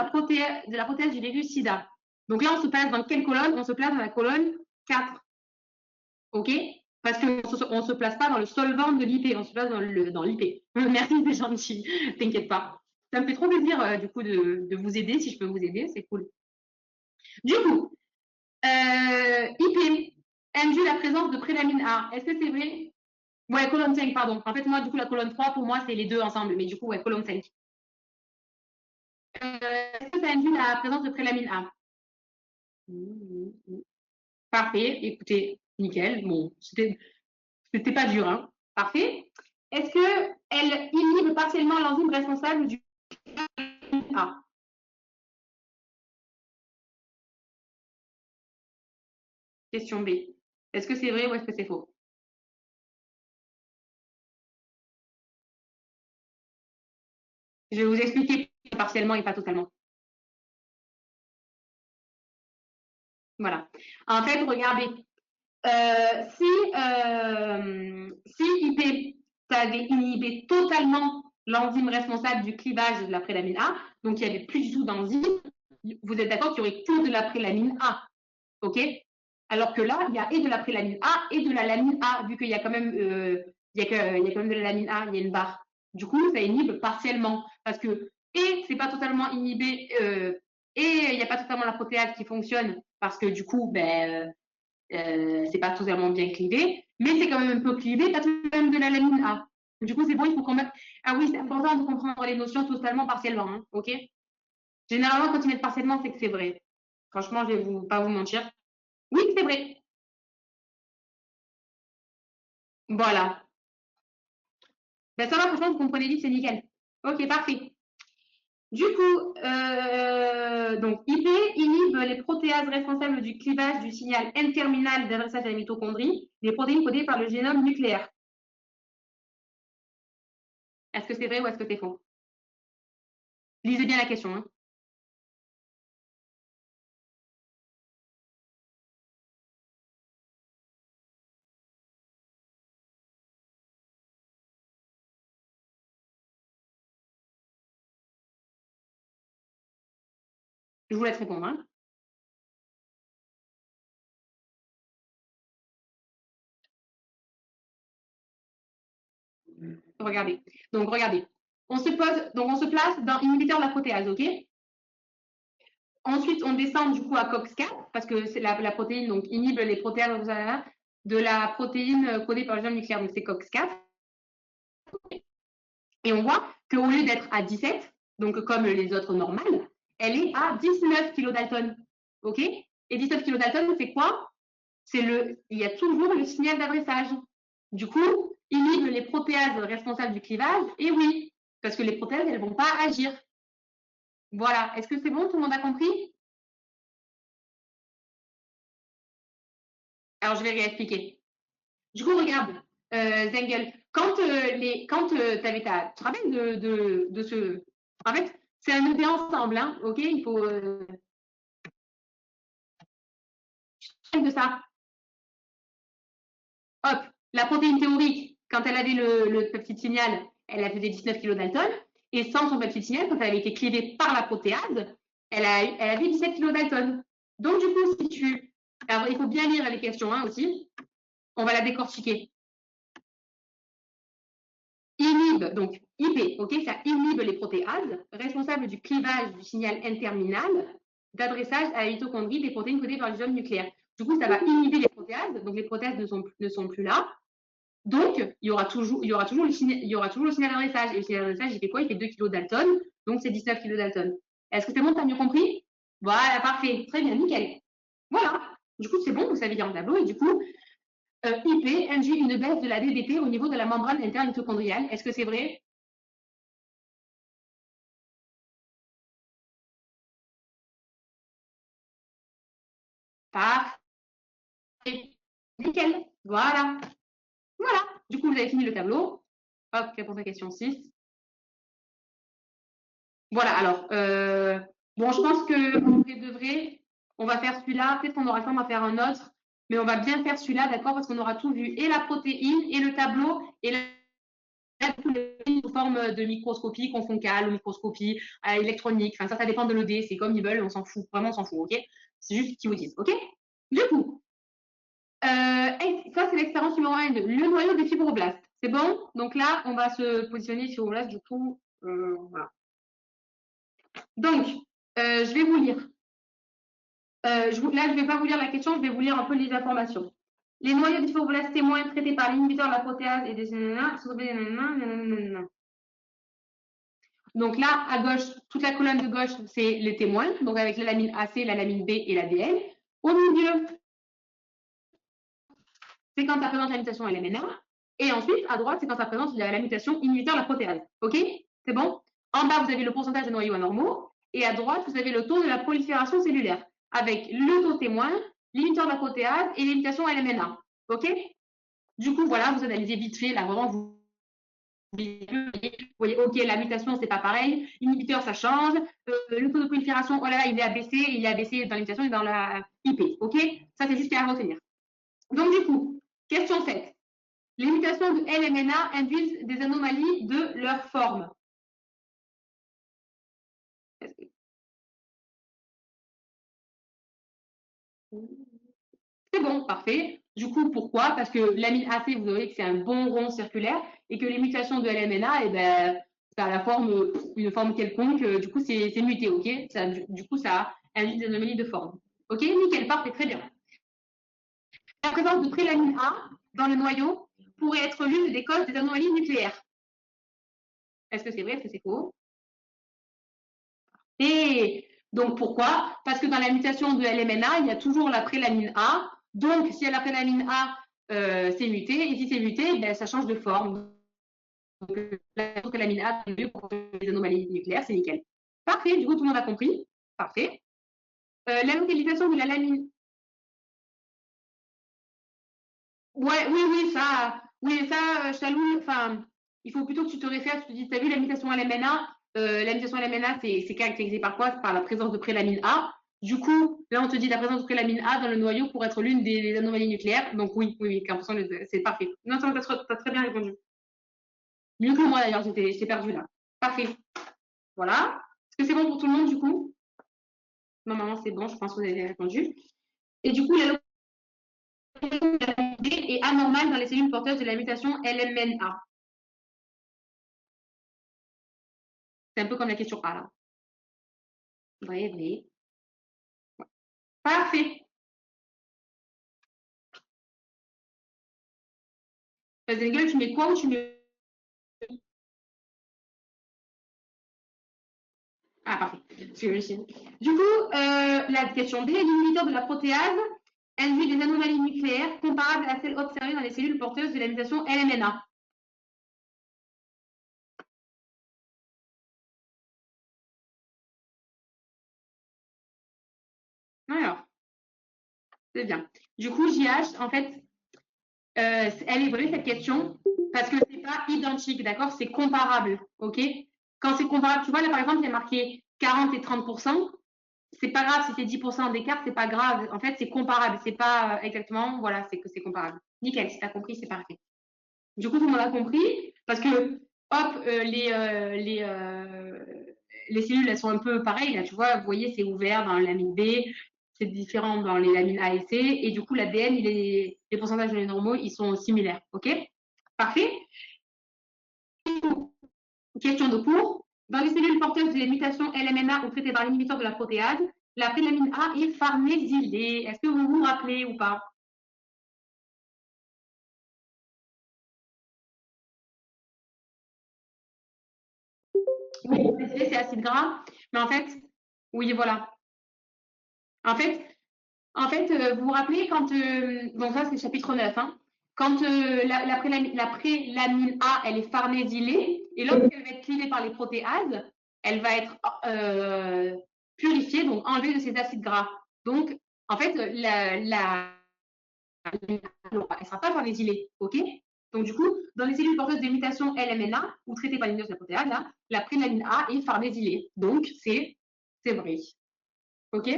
la prothèse du virus SIDA. Donc là, on se place dans quelle colonne? On se place dans la colonne 4. OK? Parce qu'on ne se place pas dans le solvant de l'IP, on se place dans l'IP. Merci, c'est gentil. T'inquiète pas. Ça me fait trop plaisir, du coup, de vous aider. Si je peux vous aider, c'est cool. Du coup, IP induit la présence de prélamine A. Est-ce que c'est vrai? Ouais, colonne 5, pardon. En fait, moi, du coup, la colonne 3, pour moi, c'est les deux ensemble. Mais du coup, ouais, colonne 5. Est-ce que ça induit la présence de prélamine A? Parfait. Écoutez, nickel. Bon, c'était pas dur, hein. Parfait. Est-ce qu'elle inhibe partiellement l'enzyme responsable du A? Question B. Est-ce que c'est vrai ou est-ce que c'est faux? Je vais vous expliquer partiellement et pas totalement. Voilà. En fait, regardez, si IP t'avait inhibé totalement l'enzyme responsable du clivage de la prélamine A, donc il n'y avait plus du tout d'enzyme, vous êtes d'accord qu'il n'y aurait que de la prélamine A, ok? Alors que là, il y a et de la prélamine A et de la lamine A, vu qu'il y a quand même, il y a quand même de la lamine A, il y a une barre. Du coup, ça inhibe partiellement, parce que et c'est pas totalement inhibé, et il n'y a pas totalement la protéase qui fonctionne, parce que du coup, ben c'est pas totalement bien clivé, mais c'est quand même un peu clivé, t'as tout de même de la lamine A. Du coup, c'est bon, il faut quand même. Ah oui, c'est important de comprendre les notions totalement partiellement, hein, ok? Généralement, quand ils mettent partiellement, c'est que c'est vrai. Franchement, je vais pas vous mentir. Oui, c'est vrai. Voilà. Ben, ça va, franchement, vous comprenez vite, c'est nickel. Ok, parfait. Du coup, donc IP inhibe les protéases responsables du clivage du signal N-terminal d'adressage à la mitochondrie, les protéines codées par le génome nucléaire. Est-ce que c'est vrai ou est-ce que c'est faux? Lisez bien la question, hein. Je vous laisse répondre, hein. Regardez. Donc, regardez. On se place dans inhibiteur de la protéase, ok? Ensuite, on descend du coup à COX-4 parce que c'est la protéine donc inhibe les protéases de la protéine codée par le gène nucléaire, donc c'est COX-4. Et on voit qu'au lieu d'être à 17, donc comme les autres normales, elle est à 19 kilodalton, ok? Et 19 kilodalton, c'est quoi? Il y a toujours le signal d'adressage. Du coup, inhibe les protéases responsables du clivage, et oui, parce que les protéases, elles ne vont pas agir. Voilà. Est-ce que c'est bon? Tout le monde a compris? Alors, je vais réexpliquer. Du coup, regarde, Zengel, quand tu avais tu te rappelles de ce. En fait, c'est un ED ensemble, hein, ok? Il faut. De ça. Hop, la protéine théorique, quand elle avait le petit signal, elle faisait 19 kilodalton. Et sans son petit signal, quand elle avait été clivée par la protéase, elle avait 17 kilodalton. Donc, du coup, si tu. Alors, il faut bien lire les questions hein, aussi. On va la décortiquer. Inhibe, donc IP, ok, ça inhibe les protéases responsables du clivage du signal N-terminal d'adressage à la mitochondrie des protéines codées par le génome nucléaire. Du coup, ça va inhiber les protéases, donc les protéases ne sont plus là. Donc, il y aura toujours le signal d'adressage. Et le signal d'adressage, il fait quoi? Il fait 2 kg Dalton, donc c'est 19 kg Dalton. Est-ce que c'est bon, tu as mieux compris? Voilà, parfait, très bien, nickel. Voilà, du coup, c'est bon, vous savez lire le tableau, et du coup, IP induit une baisse de la DDP au niveau de la membrane interne mitochondriale. Est-ce que c'est vrai? Parfait, nickel. Voilà, voilà. Du coup, vous avez fini le tableau. Hop, réponse à question 6. Voilà, alors, bon, je pense que en vrai de vrai, on va faire celui-là. Peut-être qu'on aura le temps d'en faire un autre, mais on va bien faire celui-là, d'accord, parce qu'on aura tout vu, et la protéine, et le tableau, et la sous forme de microscopie confoncale ou microscopie électronique. Enfin, ça dépend de l'ED. C'est comme ils veulent, on s'en fout. Vraiment, on s'en fout, ok? C'est juste ce qu'ils vous disent, ok? Du coup, ça, c'est l'expérience numéro 1 et 2. Le noyau des fibroblastes. C'est bon? Donc là, on va se positionner fibroblastes, du coup, voilà. Donc, je vais vous lire. Là, je ne vais pas vous lire la question, je vais vous lire un peu les informations. Les noyaux des fibroblastes témoins traités par l'inhibiteur de la protéase et des donc là, à gauche, toute la colonne de gauche, c'est les témoins, donc avec la lamine AC, la lamine B et l'ADN. Au milieu, c'est quand ça présente la mutation LMNA. Et ensuite, à droite, c'est quand ça présente la mutation inhibiteur de la protéase. OK? C'est bon? En bas, vous avez le pourcentage de noyaux anormaux. Et à droite, vous avez le taux de la prolifération cellulaire, avec le taux témoin, l'inhibiteur de la protéase et l'imitation LMNA. OK? Du coup, voilà, vous analysez vite fait, là, vraiment, vous voyez, ok, la mutation, c'est pas pareil. Inhibiteur, ça change. Le taux de prolifération, oh là là, il est abaissé dans l'imitation et dans la IP. Ok? Ça, c'est juste à retenir. Donc, du coup, question 7. Les mutations de LMNA induisent des anomalies de leur forme. C'est bon, parfait. Du coup, pourquoi? Parce que l'amine AC, vous voyez que c'est un bon rond circulaire et que les mutations de LMNA, eh ben, ça a la forme, une forme quelconque. Du coup, c'est muté, ok? Ça, du coup, ça induit des anomalies de forme. Ok, nickel, parfait, très bien. La présence de prélamine A dans le noyau pourrait être l'une des causes des anomalies nucléaires. Est-ce que c'est vrai? Est-ce que c'est faux? Et donc pourquoi? Parce que dans la mutation de LMNA, il y a toujours la prélamine A. Donc, si y a la prélamine A, c'est muté. Et si c'est muté, ben, ça change de forme. Donc, la prélamine A, c'est mieux pour les anomalies nucléaires, c'est nickel. Parfait, du coup, tout le monde a compris. Parfait. La localisation de la lamine. Ouais, oui, ça, Chaloul, enfin, il faut plutôt que tu te réfères, tu te dis, tu as vu la mutation LMNA, la mutation LMNA, c'est caractérisé par quoi? Par la présence de prélamine A. Du coup, là, on te dit la présence de prélamine A dans le noyau pour être l'une des anomalies nucléaires. Donc oui, 15%, c'est parfait. Non, tu as très bien répondu. Mieux que moi, d'ailleurs, j'étais perdue là. Parfait. Voilà. Est-ce que c'est bon pour tout le monde, du coup? Normalement, c'est bon, je pense que vous avez répondu. Et du coup, la localisation de la lamine B est anormale dans les cellules porteuses de la mutation LMNA. C'est un peu comme la question A, là. Vrai, vrai. Parfait. Zengle, tu mets quoi ou tu mets. Ah, parfait. Du coup, la question D, l'inhibiteur de la protéase induit des anomalies nucléaires comparables à celles observées dans les cellules porteuses de la mutation LMNA. Alors, c'est bien. Du coup, JH, en fait, elle évolue cette question parce que c'est pas identique, d'accord? C'est comparable, ok? Quand c'est comparable, tu vois, là, par exemple, il y a marqué 40 et 30%. C'est pas grave si c'est 10% d'écart, c'est pas grave. En fait, c'est comparable. C'est pas exactement, voilà, c'est que c'est comparable. Nickel, si tu as compris, c'est parfait. Du coup, tout le monde a compris parce que, hop, les cellules, elles sont un peu pareilles. Là, tu vois, vous voyez, c'est ouvert dans la lamine B, c'est différent dans les lamines A et C. Et du coup, l'ADN, les pourcentages de les normaux, ils sont similaires. OK? Parfait. Question de cours. Dans les cellules porteuses des mutations LMNA ou traitées par l'inhibiteur de la protéase, la prélamine A est farnésylée. Est-ce que vous vous rappelez ou pas? Oui, c'est acide gras. Mais en fait, oui, voilà. En fait, vous vous rappelez quand. Donc, ça, c'est chapitre 9. Hein, quand la prélamine A, elle est farnésylée, et lorsqu'elle va être clivée par les protéases, elle va être purifiée, donc enlevée de ces acides gras. Donc, en fait, elle ne sera pas farnésylée. OK? Donc, du coup, dans les cellules porteuses des mutations LMNA ou traitées par l'inhibition de la protéase, là, la prélamine A est farnésylée. Donc, c'est vrai. OK?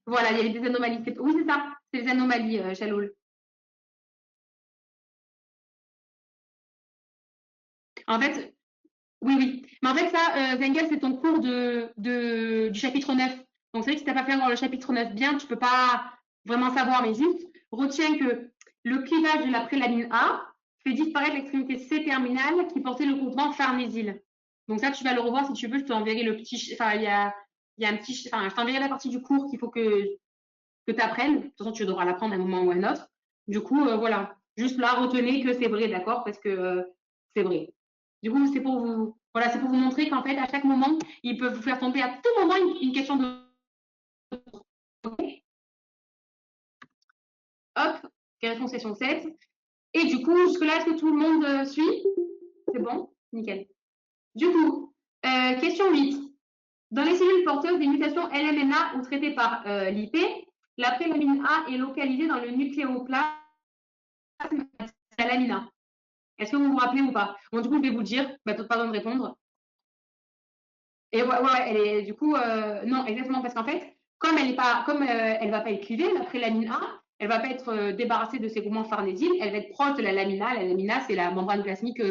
Voilà, il y avait des anomalies. Oui, c'est ça. C'est les anomalies, Chaloul. En fait, oui, oui. Mais en fait, ça, Zengel, c'est ton cours du chapitre 9. Donc, c'est vrai que si tu n'as pas fait encore le chapitre 9 bien, tu ne peux pas vraiment savoir. Mais juste, retiens que le clivage de la prélamine A fait disparaître l'extrémité C terminale qui portait le groupement farnésyl. Donc, ça, tu vas le revoir si tu veux. Je t'enverrai le petit. Enfin, il y a un petit. Enfin, je t'enverrai la partie du cours qu'il faut que tu apprennes. De toute façon, tu devras l'apprendre à un moment ou à un autre. Du coup, voilà. Juste là, retenez que c'est vrai, d'accord? Parce que c'est vrai. Du coup, c'est pour vous, voilà, c'est pour vous montrer qu'en fait, à chaque moment, ils peuvent vous faire tomber à tout moment une question de. Hop, réponse session 7. Et du coup, jusque-là, est-ce que tout le monde suit? C'est bon? Nickel. Du coup, question 8. Dans les cellules porteuses des mutations LMNA ou traitées par l'IP, la prélamine A est localisée dans le nucléoplasme de la lamina. Est-ce que vous vous rappelez ou pas? Bon, du coup, je vais vous le dire. Bah, pardon de répondre. Et ouais, ouais, elle est du coup non exactement parce qu'en fait comme elle est pas comme elle va pas être clivée après lamine A, elle va pas être débarrassée de ses groupements farnésiles, elle va être proche de la lamina. La lamina c'est la membrane plasmique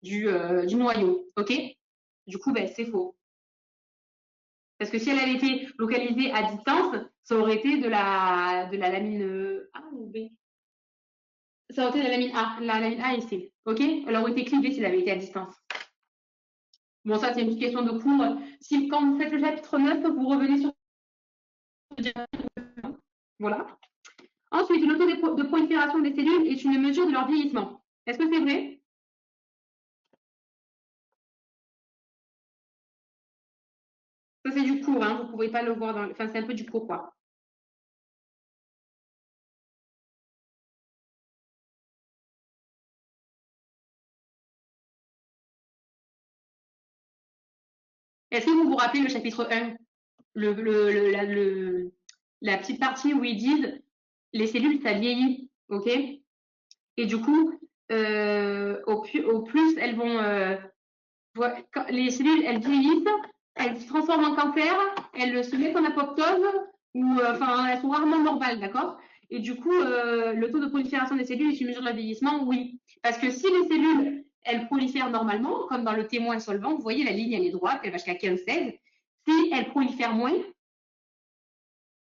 du noyau, ok? Du coup ben c'est faux parce que si elle avait été localisée à distance, ça aurait été de la lamine A ou B. Ça aurait été de la lamine A, la lamine A et C, ok? Elle aurait été clivée si elle avait été à distance. Bon, ça, c'est une petite question de cours. Si, quand vous faites le chapitre 9, vous revenez sur. Voilà. Ensuite, le taux de prolifération des cellules est une mesure de leur vieillissement. Est-ce que c'est vrai? Ça, c'est du cours, hein. Vous ne pouvez pas le voir dans. Enfin, c'est un peu du cours, quoi. Est-ce que vous vous rappelez le chapitre 1? La petite partie où ils disent les cellules, ça vieillit, ok? Et du coup, au plus elles vont. Les cellules, elles vieillissent, elles se transforment en cancer, elles se mettent en apoptose, ou enfin, elles sont rarement normales, d'accord? Et du coup, le taux de prolifération des cellules est une mesure de la vieillissement, oui. Parce que si les cellules, elles prolifèrent normalement, comme dans le témoin solvant, vous voyez, la ligne, elle est droite, elle va jusqu'à 15-16. Si elles prolifèrent moins,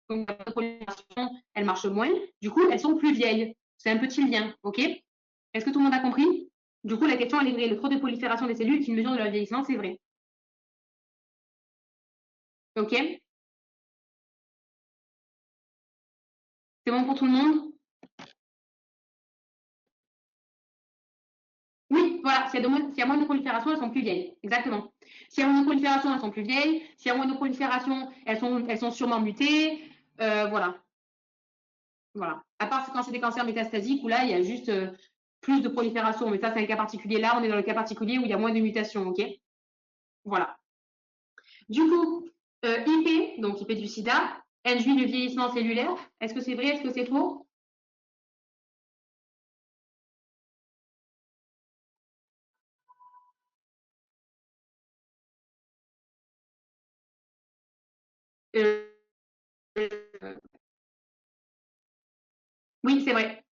donc la prolifération, elle marche moins, du coup, elles sont plus vieilles. C'est un petit lien, ok? Est-ce que tout le monde a compris? Du coup, la question, elle est vraie. Le taux de prolifération des cellules est une mesure de leur vieillissement, c'est vrai. Ok? C'est bon pour tout le monde? Oui, voilà. S'il y a moins de prolifération, elles sont plus vieilles. Exactement. S'il y a moins de prolifération, elles sont plus vieilles. S'il y a moins de prolifération, elles sont sûrement mutées. Voilà. Voilà. À part quand c'est des cancers métastasiques où là, il y a juste plus de prolifération. Mais ça, c'est un cas particulier. Là, on est dans le cas particulier où il y a moins de mutations. OK? Voilà. Du coup, IP, donc IP du sida, induit le vieillissement cellulaire. Est-ce que c'est vrai? Est-ce que c'est faux? Euh, oui, c'est vrai.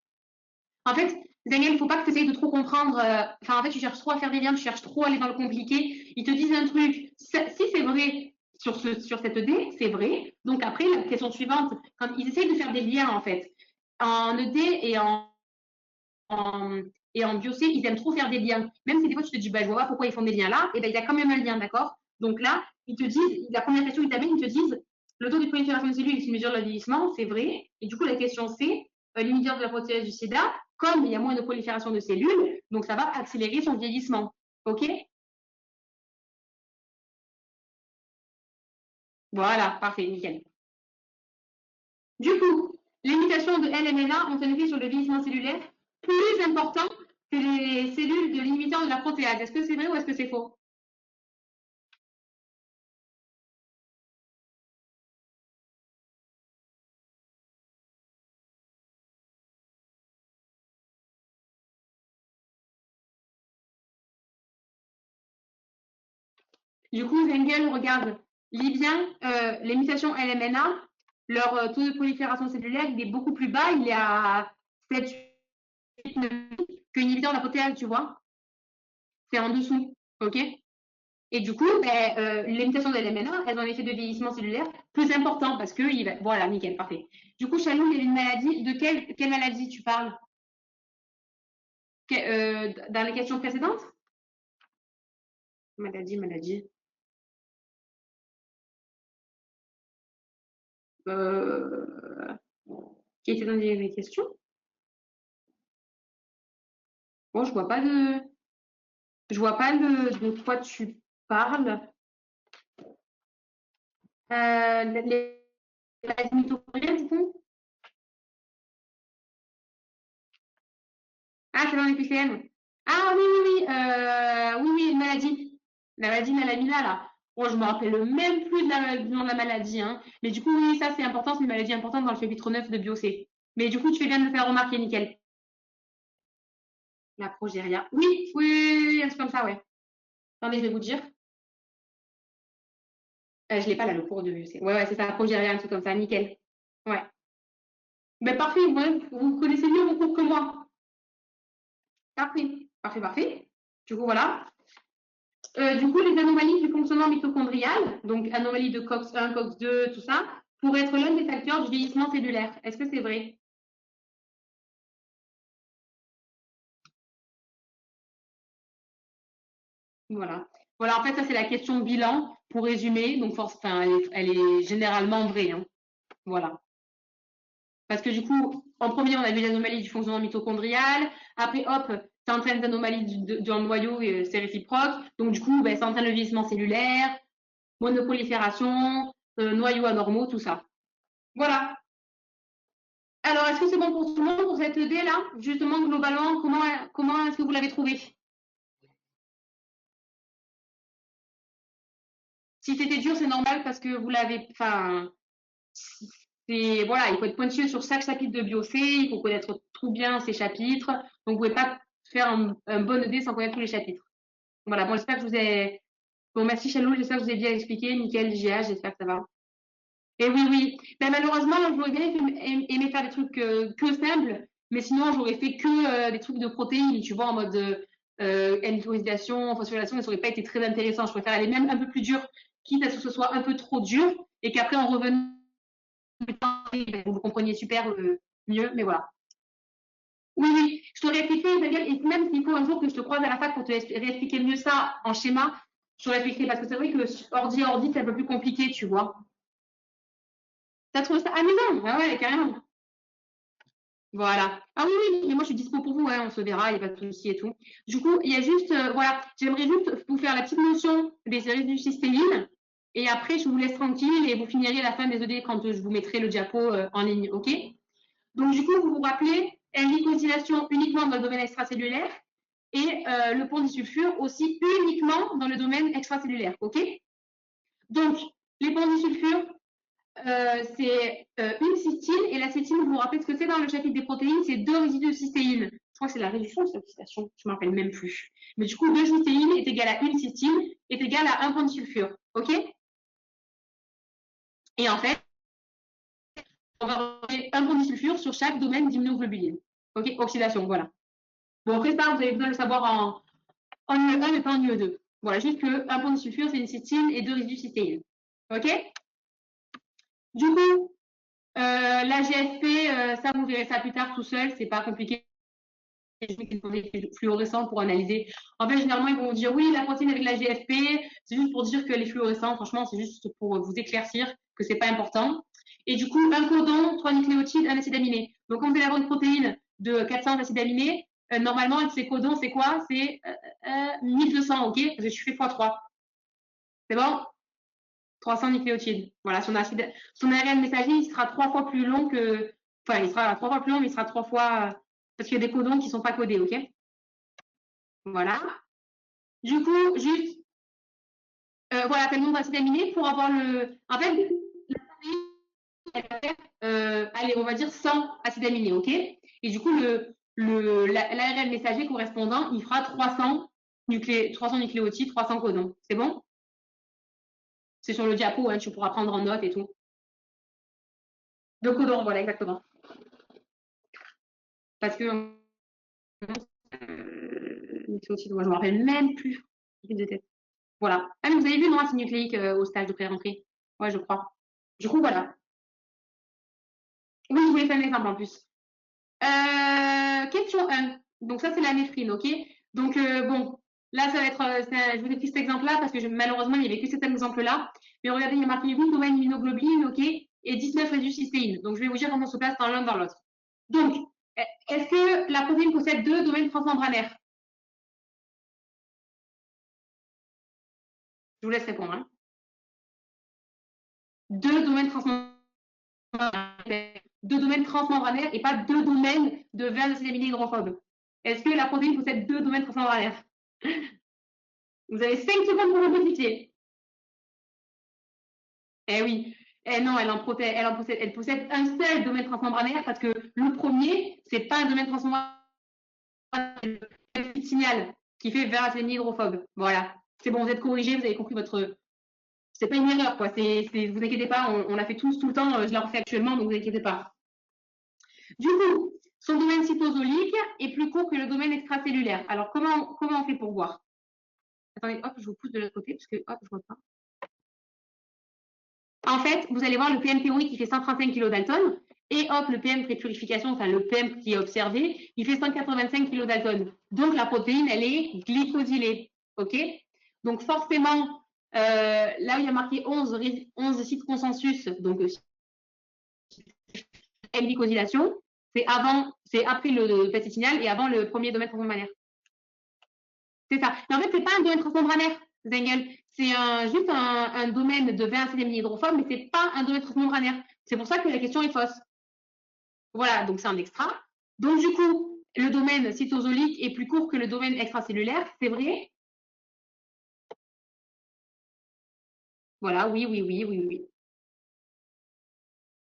En fait, Daniel, il ne faut pas que tu essayes de trop comprendre. Enfin, en fait, tu cherches trop à faire des liens, tu cherches trop à aller dans le compliqué. Ils te disent un truc. Si c'est vrai sur cette D, c'est vrai. Donc après, la question suivante, quand ils essayent de faire des liens, en fait, en ED en, et en biocé, ils aiment trop faire des liens. Même si des fois, tu te dis, bah, je vois pas pourquoi ils font des liens là, et ben, il y a quand même un lien, d'accord? Donc là, ils te disent, la première question qu'ils t'amènent, ils te disent, le taux de prolifération des cellules est une mesure de le vieillissement, c'est vrai. Et du coup, la question c'est, l'inhibiteur de la protéase du sida, comme il y a moins de prolifération de cellules, donc ça va accélérer son vieillissement. OK? Voilà, parfait, nickel. Du coup, les mutations de LMNA ont un effet sur le vieillissement cellulaire plus important que les cellules de l'inhibiteur de la protéase. Est-ce que c'est vrai ou est-ce que c'est faux? Du coup, Zengel regarde Libyen, les mutations LMNA, leur taux de prolifération cellulaire, il est beaucoup plus bas, il est à 7, 8, 9 que inhibiteur de la protéase, tu vois. C'est en dessous, ok. Et du coup, ben, les mutations de LMNA, elles ont un effet de vieillissement cellulaire plus important parce que, voilà, nickel, parfait. Du coup, Chalou, il y a une maladie. De quelle maladie tu parles dans les questions précédentes? Maladie. Euh, qui était dans les questions? Bon, je vois pas de quoi tu parles. Les maladies mitochondriales, du coup? Ah, c'est dans les PCM. Ah oui, oui, une maladie. La maladie Malamina, là. Bon, je me rappelle même plus du nom de la maladie, hein. Mais du coup, oui, ça, c'est important, c'est une maladie importante dans le chapitre 9 de BioC. Mais du coup, tu fais bien de me faire remarquer, nickel. La progéria. Oui, un truc comme ça, ouais. Attendez, je vais vous dire. Je l'ai pas là, le cours de BioC. Ouais, c'est ça, la progéria, un truc comme ça, nickel. Ouais. Ben parfait, ouais, vous connaissez mieux vos cours que moi. Parfait. Du coup, voilà. Du coup, les anomalies du fonctionnement mitochondrial, donc anomalies de COX-1, COX-2, tout ça, pourraient être l'un des facteurs du vieillissement cellulaire. Est-ce que c'est vrai? Voilà. Voilà, en fait, ça, c'est la question bilan pour résumer. Donc, enfin, elle est généralement vraie, hein. Voilà. Parce que du coup, en premier, on a vu l'anomalie du fonctionnement mitochondrial. Après, hop, ça entraîne des anomalies d'un noyau et c'est réciproque. Donc, du coup, ben, ça entraîne le vieillissement cellulaire, monoprolifération, noyaux anormaux, tout ça. Voilà. Alors, est-ce que c'est bon pour tout le monde pour cette idée-là? Justement, globalement, comment est-ce que vous l'avez trouvé? Si c'était dur, c'est normal parce que vous l'avez. Enfin, voilà, il faut être pointilleux sur chaque chapitre de BioC, il faut connaître trop bien ces chapitres. Donc, vous pouvez pas faire un bon ED sans connaître tous les chapitres. Voilà, bon, j'espère que je vous ai. Bon, merci Chalou, j'espère que je vous ai bien expliqué. Nickel, GA, j'espère que ça va. Et oui. Ben, malheureusement, j'aurais bien aimé faire des trucs que simples, mais sinon, j'aurais fait que des trucs de protéines, tu vois, en mode N-iodisation, phosphorylation, ça aurait pas été très intéressant. Je préfère aller même un peu plus dur, quitte à ce que ce soit un peu trop dur, et qu'après, en revenant, vous compreniez super mieux, mais voilà. Oui, je t'aurais expliqué, Daniel, et même s'il faut un jour que je te croise à la fac pour te réexpliquer mieux ça en schéma, je t'aurais expliqué, parce que c'est vrai que ordi, c'est un peu plus compliqué, tu vois. T'as trouvé ça amusant? Ah ouais, carrément. Voilà. Ah oui, mais moi je suis dispo pour vous, hein, on se verra, il n'y a pas de souci et tout. Du coup, il y a juste, voilà, j'aimerais juste vous faire la petite notion des séries du cystéine et après je vous laisse tranquille et vous finirez la fin des ED quand je vous mettrai le diapo en ligne, ok? Donc du coup, vous vous rappelez, glycosylation uniquement dans le domaine extracellulaire et le pont disulfure aussi uniquement dans le domaine extracellulaire, ok? Donc, les ponts disulfures, c'est une cystine et la cystine, vous vous rappelez ce que c'est dans le chapitre des protéines, c'est deux résidus de cystéine. Je crois que c'est la réduction de l'oxydation, je ne me rappelle même plus. Mais du coup, deux cystéine est égal à une cystine est égal à un point de sulfure. OK? Et en fait, on va retrouver un point de sulfure sur chaque domaine d'immunoglobuline. OK? Oxydation, voilà. Bon, après ça, vous avez besoin de le savoir en UE1 mais pas en UE2. Voilà, juste qu'un point de sulfure, c'est une cystine et deux résidus de cystéine. OK? Du coup, la GFP, ça, vous verrez ça plus tard tout seul, c'est pas compliqué. Des fluorescents pour analyser. En fait, généralement, ils vont vous dire oui, la protéine avec la GFP, c'est juste pour dire que les fluorescents, franchement, c'est juste pour vous éclaircir que c'est pas important. Et du coup, un codon, trois nucléotides, un acide aminé. Donc, quand vous allez avoir une protéine de 400 acides aminés, normalement, avec ces codons, c'est quoi? C'est 1200, ok? Parce que je fais x3. C'est bon? 300 nucléotides. Voilà, son ARN messager, il sera trois fois plus long que. Enfin, il sera trois fois plus long, mais il sera trois fois. Parce qu'il y a des codons qui ne sont pas codés, ok? Voilà. Du coup, juste, voilà, quel nombre d'acides aminés pour avoir le. En fait, la protéine, allez, on va dire 100 acides aminés, ok? Et du coup, l'ARN messager correspondant, il fera 300 nucléotides, 300 codons. C'est bon? C'est sur le diapo, hein, tu pourras prendre en note et tout. De Codor, voilà, exactement. Parce que aussi, moi, je ne me rappelle même plus. Voilà. Ah, mais vous avez vu, non, acide nucléique au stage de pré-rentrée. Ouais, je crois. Du coup, voilà. Oui, je voulais faire un exemple en plus. Question 1. Donc, ça, c'est la néphrine, ok? Donc, bon, là, ça va être. Je vous ai pris cet exemple-là parce que malheureusement, il n'y avait que cet exemple-là. Mais regardez, il y a marqué 8 domaines immunoglobulines, ok? Et 19 résidus cystéine. Donc, je vais vous dire comment on se place dans l'un dans l'autre. Donc, est-ce que la protéine possède deux domaines transmembranaires? Je vous laisse répondre. Hein. Deux domaines transmembranaires. Deux domaines transmembranaires et pas deux domaines de vers acétaminé hydrophobe. Est-ce que la protéine possède deux domaines transmembranaires? Vous avez 5 secondes pour le modifier. Eh oui. Eh non, elle possède un seul domaine transmembranaire parce que le premier, c'est pas un domaine transmembranaire, c'est le signal qui fait vers acétaminé hydrophobe. Voilà. C'est bon, vous êtes corrigé, vous avez compris votre. C'est pas une erreur, quoi. Vous inquiétez pas, on l'a fait tous tout le temps, je la refais actuellement, donc vous inquiétez pas. Du coup, son domaine cytosolique est plus court que le domaine extracellulaire. Alors, comment on fait pour voir? Attendez, hop, je vous pousse de l'autre côté, parce que, hop, je vois pas. En fait, vous allez voir le PM théorique qui fait 135 kDa, et hop, le PM pré-purification, enfin le PM qui est observé, il fait 185 kDa. Donc, la protéine, elle est glycosylée. OK? Donc, forcément, là où il y a marqué 11 sites consensus, donc glycosylation, c'est après le petit signal et avant le premier domaine transmembranaire. C'est ça. Mais en fait, c'est pas un domaine transmembranaire, Zengel. C'est juste un domaine de 20 acétamine hydrophobe, mais c'est pas un domaine transmembranaire. C'est pour ça que la question est fausse. Voilà, donc c'est un extra. Donc du coup, le domaine cytosolique est plus court que le domaine extracellulaire, c'est vrai? Voilà, oui, oui, oui, oui, oui.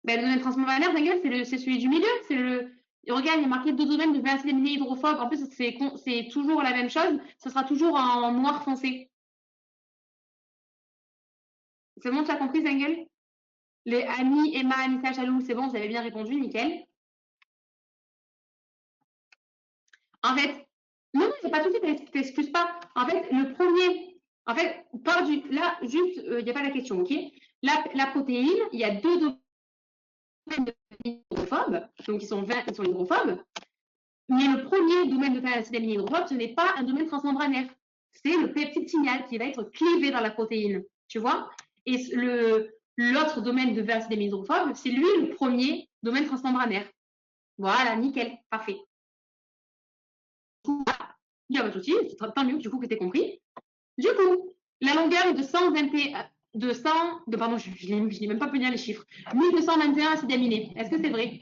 Ben, le domaine transmembranaire, Zengel, c'est celui du milieu. C'est le. Regarde, il y a marqué deux domaines de 20 acétamine hydrophobe. En plus, c'est toujours la même chose. Ce sera toujours en noir foncé. C'est bon, tu as compris, Zengel? Les Annie, Emma, Anissa, Chalou, c'est bon, vous avez bien répondu, nickel. En fait, non, c'est pas tout de suite, t'excuses pas. En fait, le premier, en fait, là, juste, il n'y a pas la question, ok? La protéine, il y a deux domaines hydrophobes, donc ils sont hydrophobes, mais le premier domaine de phénacélamine hydrophobe, ce n'est pas un domaine transmembranaire. C'est le peptide signal qui va être clivé dans la protéine, tu vois? Et l'autre domaine de phénacélamine hydrophobe, c'est lui le premier domaine transmembranaire. Voilà, nickel, parfait. Il y a pas de souci, c'est tant mieux du coup que tu aies compris. Du coup, la longueur est de 121, pardon, je n'ai même pas pu lire les chiffres. 1221 acides aminés. Est-ce que c'est vrai?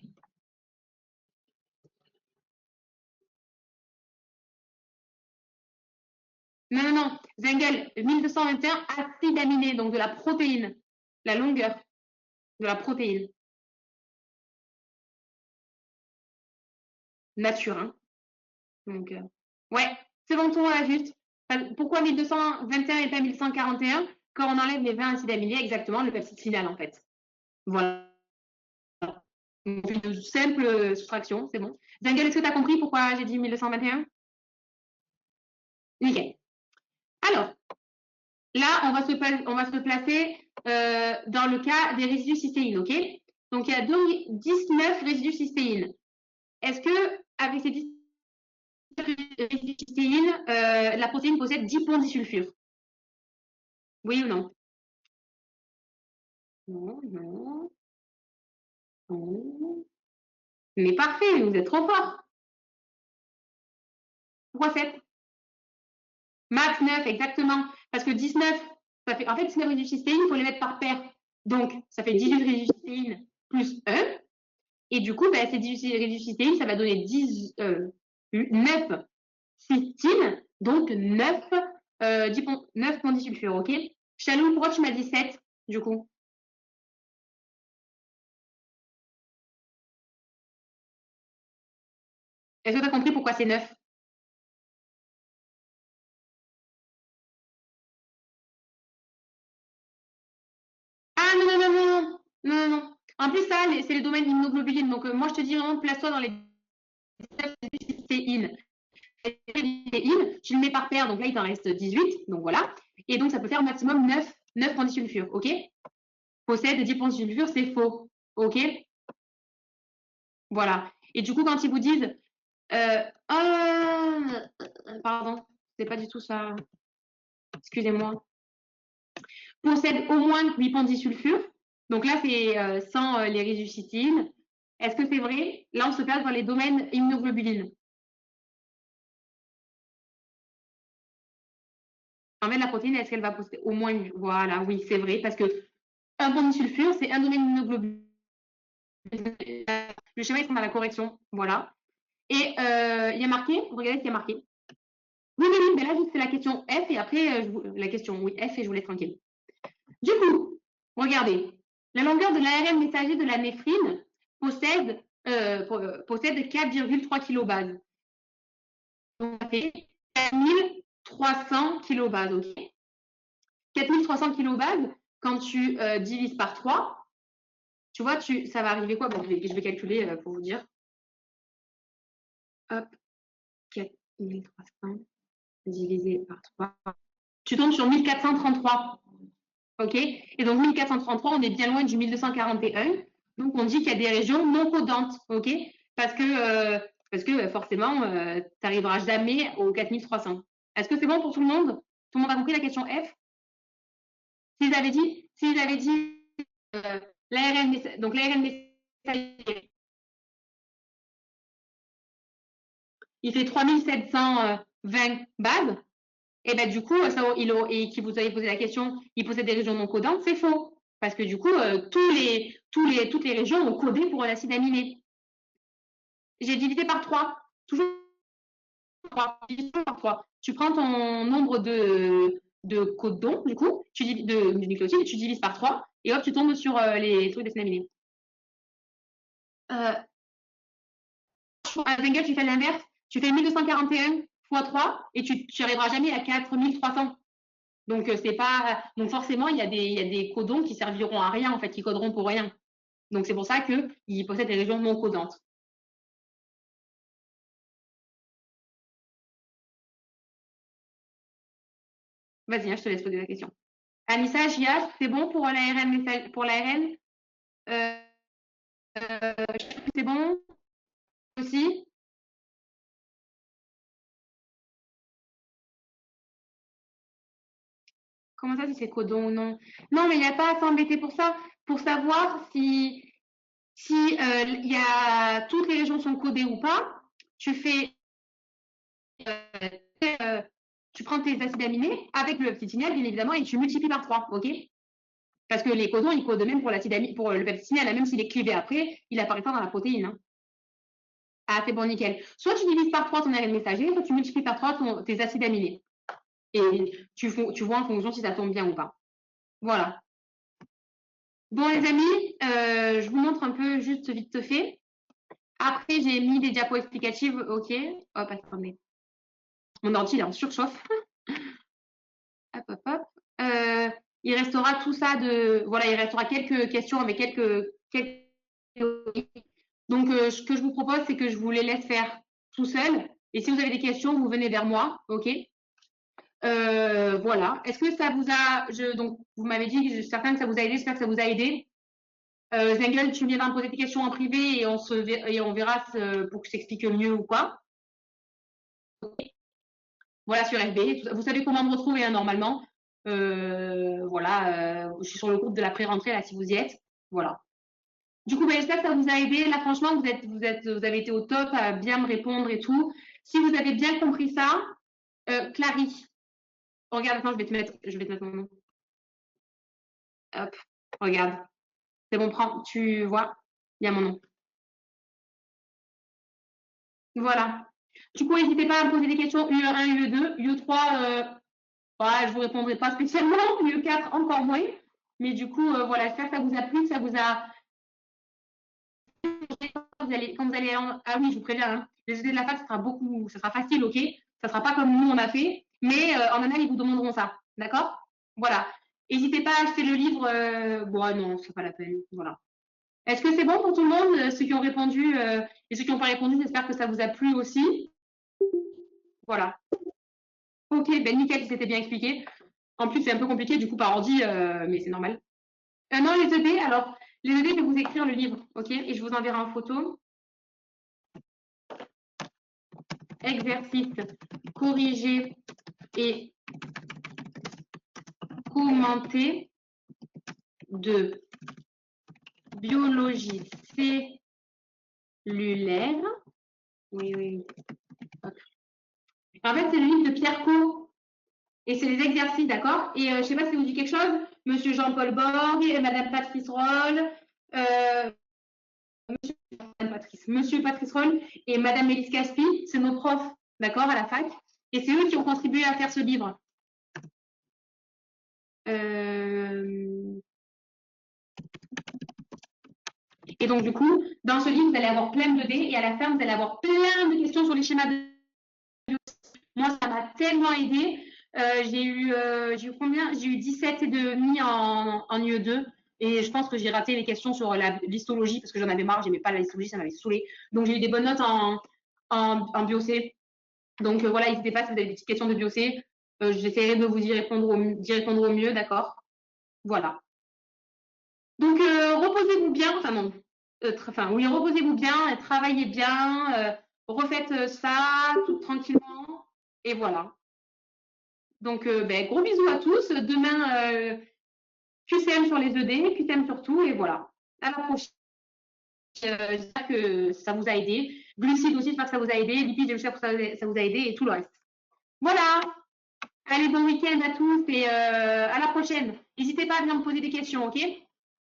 Non, non, non. Zengel, 1221 acides aminés, donc de la protéine. La longueur de la protéine. Nature, hein. Donc, ouais, c'est bon, on l'a juste. Pourquoi 1221 et pas 1141? Quand on enlève les 20 acides aminés, exactement, le peptide final, en fait. Voilà. On fait une simple soustraction, c'est bon. Zengel, est-ce que tu as compris pourquoi j'ai dit 1221? Nickel. Alors, là, on va se placer dans le cas des résidus cystéine, ok? Donc, il y a 19 résidus cystéine. Est-ce que, avec ces 19 résidus cystéine, la protéine possède 10 ponts disulfure? Oui ou non? Non, non, non. Mais parfait, vous êtes trop fort. Pourquoi 7? Max 9, exactement. Parce que 19, ça fait, en fait, 19 résidus cystéine, il faut les mettre par paire. Donc, ça fait 18 résidus cystéine plus 1. Et du coup, ben, ces 18 résidus cystéine, ça va donner 9 cystine, donc 9, 9 pondisulfure, ok? Chalou, pourquoi tu m'as dit 7, du coup? Est-ce que tu as compris pourquoi c'est 9? En plus, ça, c'est les domaines immunoglobulines. Donc, moi, je te dis vraiment, place-toi dans les in. Tu le mets par paire, donc là, il t'en reste 18. Donc, voilà. Et donc, ça peut faire au maximum 9 points de sulfure. OK? Possède 10 points de sulfure, c'est faux. OK? Voilà. Et du coup, quand ils vous disent pardon, c'est pas du tout ça. Excusez-moi. Possède au moins 8 points de disulfure. Donc là, c'est sans les résuscitines. Est-ce que c'est vrai? Là, on se perd dans les domaines immunoglobulines. En fait, la protéine, est-ce qu'elle va posséder au moins 8? Voilà, oui, c'est vrai, parce que un point de disulfure, c'est un domaine immunoglobulin. Le schéma, il semble à la correction. Voilà. Et il y a marqué, regardez ce qu'il y a marqué. Oui, oui, oui, mais là, juste c'est la question F et après, la question, oui, F et je vous laisse tranquille. Du coup, regardez, la longueur de l'ARN messager de la néphrine possède 4,3 kilobases. Donc, ça fait 4300 kilobases, ok? 4300 kilobases, quand tu divises par 3, tu vois, ça va arriver quoi? Bon, je vais calculer pour vous dire. Hop, 4300 divisé par 3. Tu tombes sur 1433. OK? Et donc, 1433, on est bien loin du 1241. Donc, on dit qu'il y a des régions non codantes. OK? Parce que forcément, tu n'arriveras jamais aux 4300. Est-ce que c'est bon pour tout le monde? Tout le monde a compris la question F? S'ils avaient dit l'ARN, donc l'ARN messager, il fait 3720 bases, et ben du coup, et qui vous avez posé la question, il possède des régions non codantes, c'est faux. Parce que du coup, toutes les régions ont codé pour un acide aminé. J'ai divisé par 3. Toujours par 3. Tu prends ton nombre de codons, du coup, de nucléotides, et tu divises par 3, et hop, tu tombes sur les trucs d'acides aminés. À Zengel, tu fais l'inverse. Tu fais 1241 fois 3 et tu n'arriveras jamais à 4300. Donc, c'est pas. Donc, forcément, il y a des codons qui serviront à rien, en fait, qui coderont pour rien. Donc, c'est pour ça qu'ils possèdent des régions non codantes. Vas-y, hein, je te laisse poser la question. Anissa, Jia, c'est bon pour l'ARN? Pour l'ARN c'est bon aussi? Comment ça, si c'est codon ou non? Non, mais il n'y a pas à s'embêter pour ça. Pour savoir si il y a toutes les régions sont codées ou pas, tu fais euh, tu prends tes acides aminés avec le peptidinial, bien évidemment, et tu multiplies par 3, ok? Parce que les codons, ils codent même pour le peptidinial, même s'il est clivé après, il apparaît pas dans la protéine. Hein. Ah, c'est bon, nickel. Soit tu divises par 3 ton ARN messager, soit tu multiplies par 3 tes acides aminés. Et tu vois en fonction si ça tombe bien ou pas. Voilà. Bon, les amis, je vous montre un peu juste vite fait. Après, j'ai mis des diapos explicatives. OK. Hop, attendez. Mon ordi, il est en surchauffe. Hop, hop, hop. Il restera tout ça Voilà, il restera quelques questions avec quelques théories. Donc, ce que je vous propose, c'est que je vous les laisse faire tout seul. Et si vous avez des questions, vous venez vers moi. OK. Voilà. Est-ce que ça vous a. Donc, vous m'avez dit, certain que ça vous a aidé. J'espère que ça vous a aidé. Zengel, tu viendras me poser tes questions en privé et on verra pour que je t'explique mieux ou quoi. Voilà, sur FB. Vous savez comment me retrouver hein, normalement. Voilà, je suis sur le groupe de la pré-rentrée là si vous y êtes. Voilà. Du coup, j'espère que ça vous a aidé. Là, franchement, vous avez été au top à bien me répondre et tout. Si vous avez bien compris ça, Clarisse, regarde, attends, je vais te mettre mon nom. Hop, regarde. C'est bon, prends, tu vois, il y a mon nom. Voilà. Du coup, n'hésitez pas à me poser des questions UE1, UE2, UE3, je vous répondrai pas spécialement, UE4 encore moins. Mais du coup, voilà, j'espère que ça vous a plu, que ça vous a. Quand vous allez ah oui, je vous préviens, hein, les idées de la fac, ça sera facile, ok? Ça sera pas comme nous on a fait, mais en année, ils vous demanderont ça, d'accord? Voilà. N'hésitez pas à acheter le livre. Bon, non, c'est pas la peine. Voilà. Est-ce que c'est bon pour tout le monde? Ceux qui ont répondu et ceux qui n'ont pas répondu, j'espère que ça vous a plu aussi. Voilà. Ok, ben nickel, c'était bien expliqué. En plus, c'est un peu compliqué du coup par ordi, mais c'est normal. Non, les ED, alors, les ED, je vais vous écrire le livre, ok? Et je vous enverrai en photo. Exercice corrigé et commenté de biologie cellulaire. Oui, oui. En fait, c'est le livre de Pierre Co. Et c'est les exercices, d'accord? Et je ne sais pas si ça vous dit quelque chose. Monsieur Jean-Paul Borg, et Madame Patrice Roll, euh, Monsieur Patrice Roll et Madame Élise Caspi, c'est nos profs, d'accord, à la fac. Et c'est eux qui ont contribué à faire ce livre. Et donc, du coup, dans ce livre, vous allez avoir plein de dés et à la fin, vous allez avoir plein de questions sur les schémas de bio. Moi, ça m'a tellement aidé. J'ai eu combien? J'ai eu 17 et demi en UE2. Et je pense que j'ai raté les questions sur l'histologie parce que j'en avais marre, j'aimais pas la histologie, ça m'avait saoulé. Donc j'ai eu des bonnes notes en BioC. Donc voilà, n'hésitez pas si vous avez des petites questions de BioC. J'essaierai de vous y répondre au mieux, d'accord? Voilà. Donc reposez-vous bien, enfin non, oui, reposez-vous bien, travaillez bien, refaites ça tout tranquillement, et voilà. Donc, ben, gros bisous à tous. Demain, QCM sur les ED, QCM sur tout, et voilà. À la prochaine. J'espère que ça vous a aidé. Glucides aussi, j'espère que ça vous a aidé. Lipides, j'espère que ça vous a aidé, et tout le reste. Voilà. Allez, bon week-end à tous, et à la prochaine. N'hésitez pas à venir me poser des questions, ok?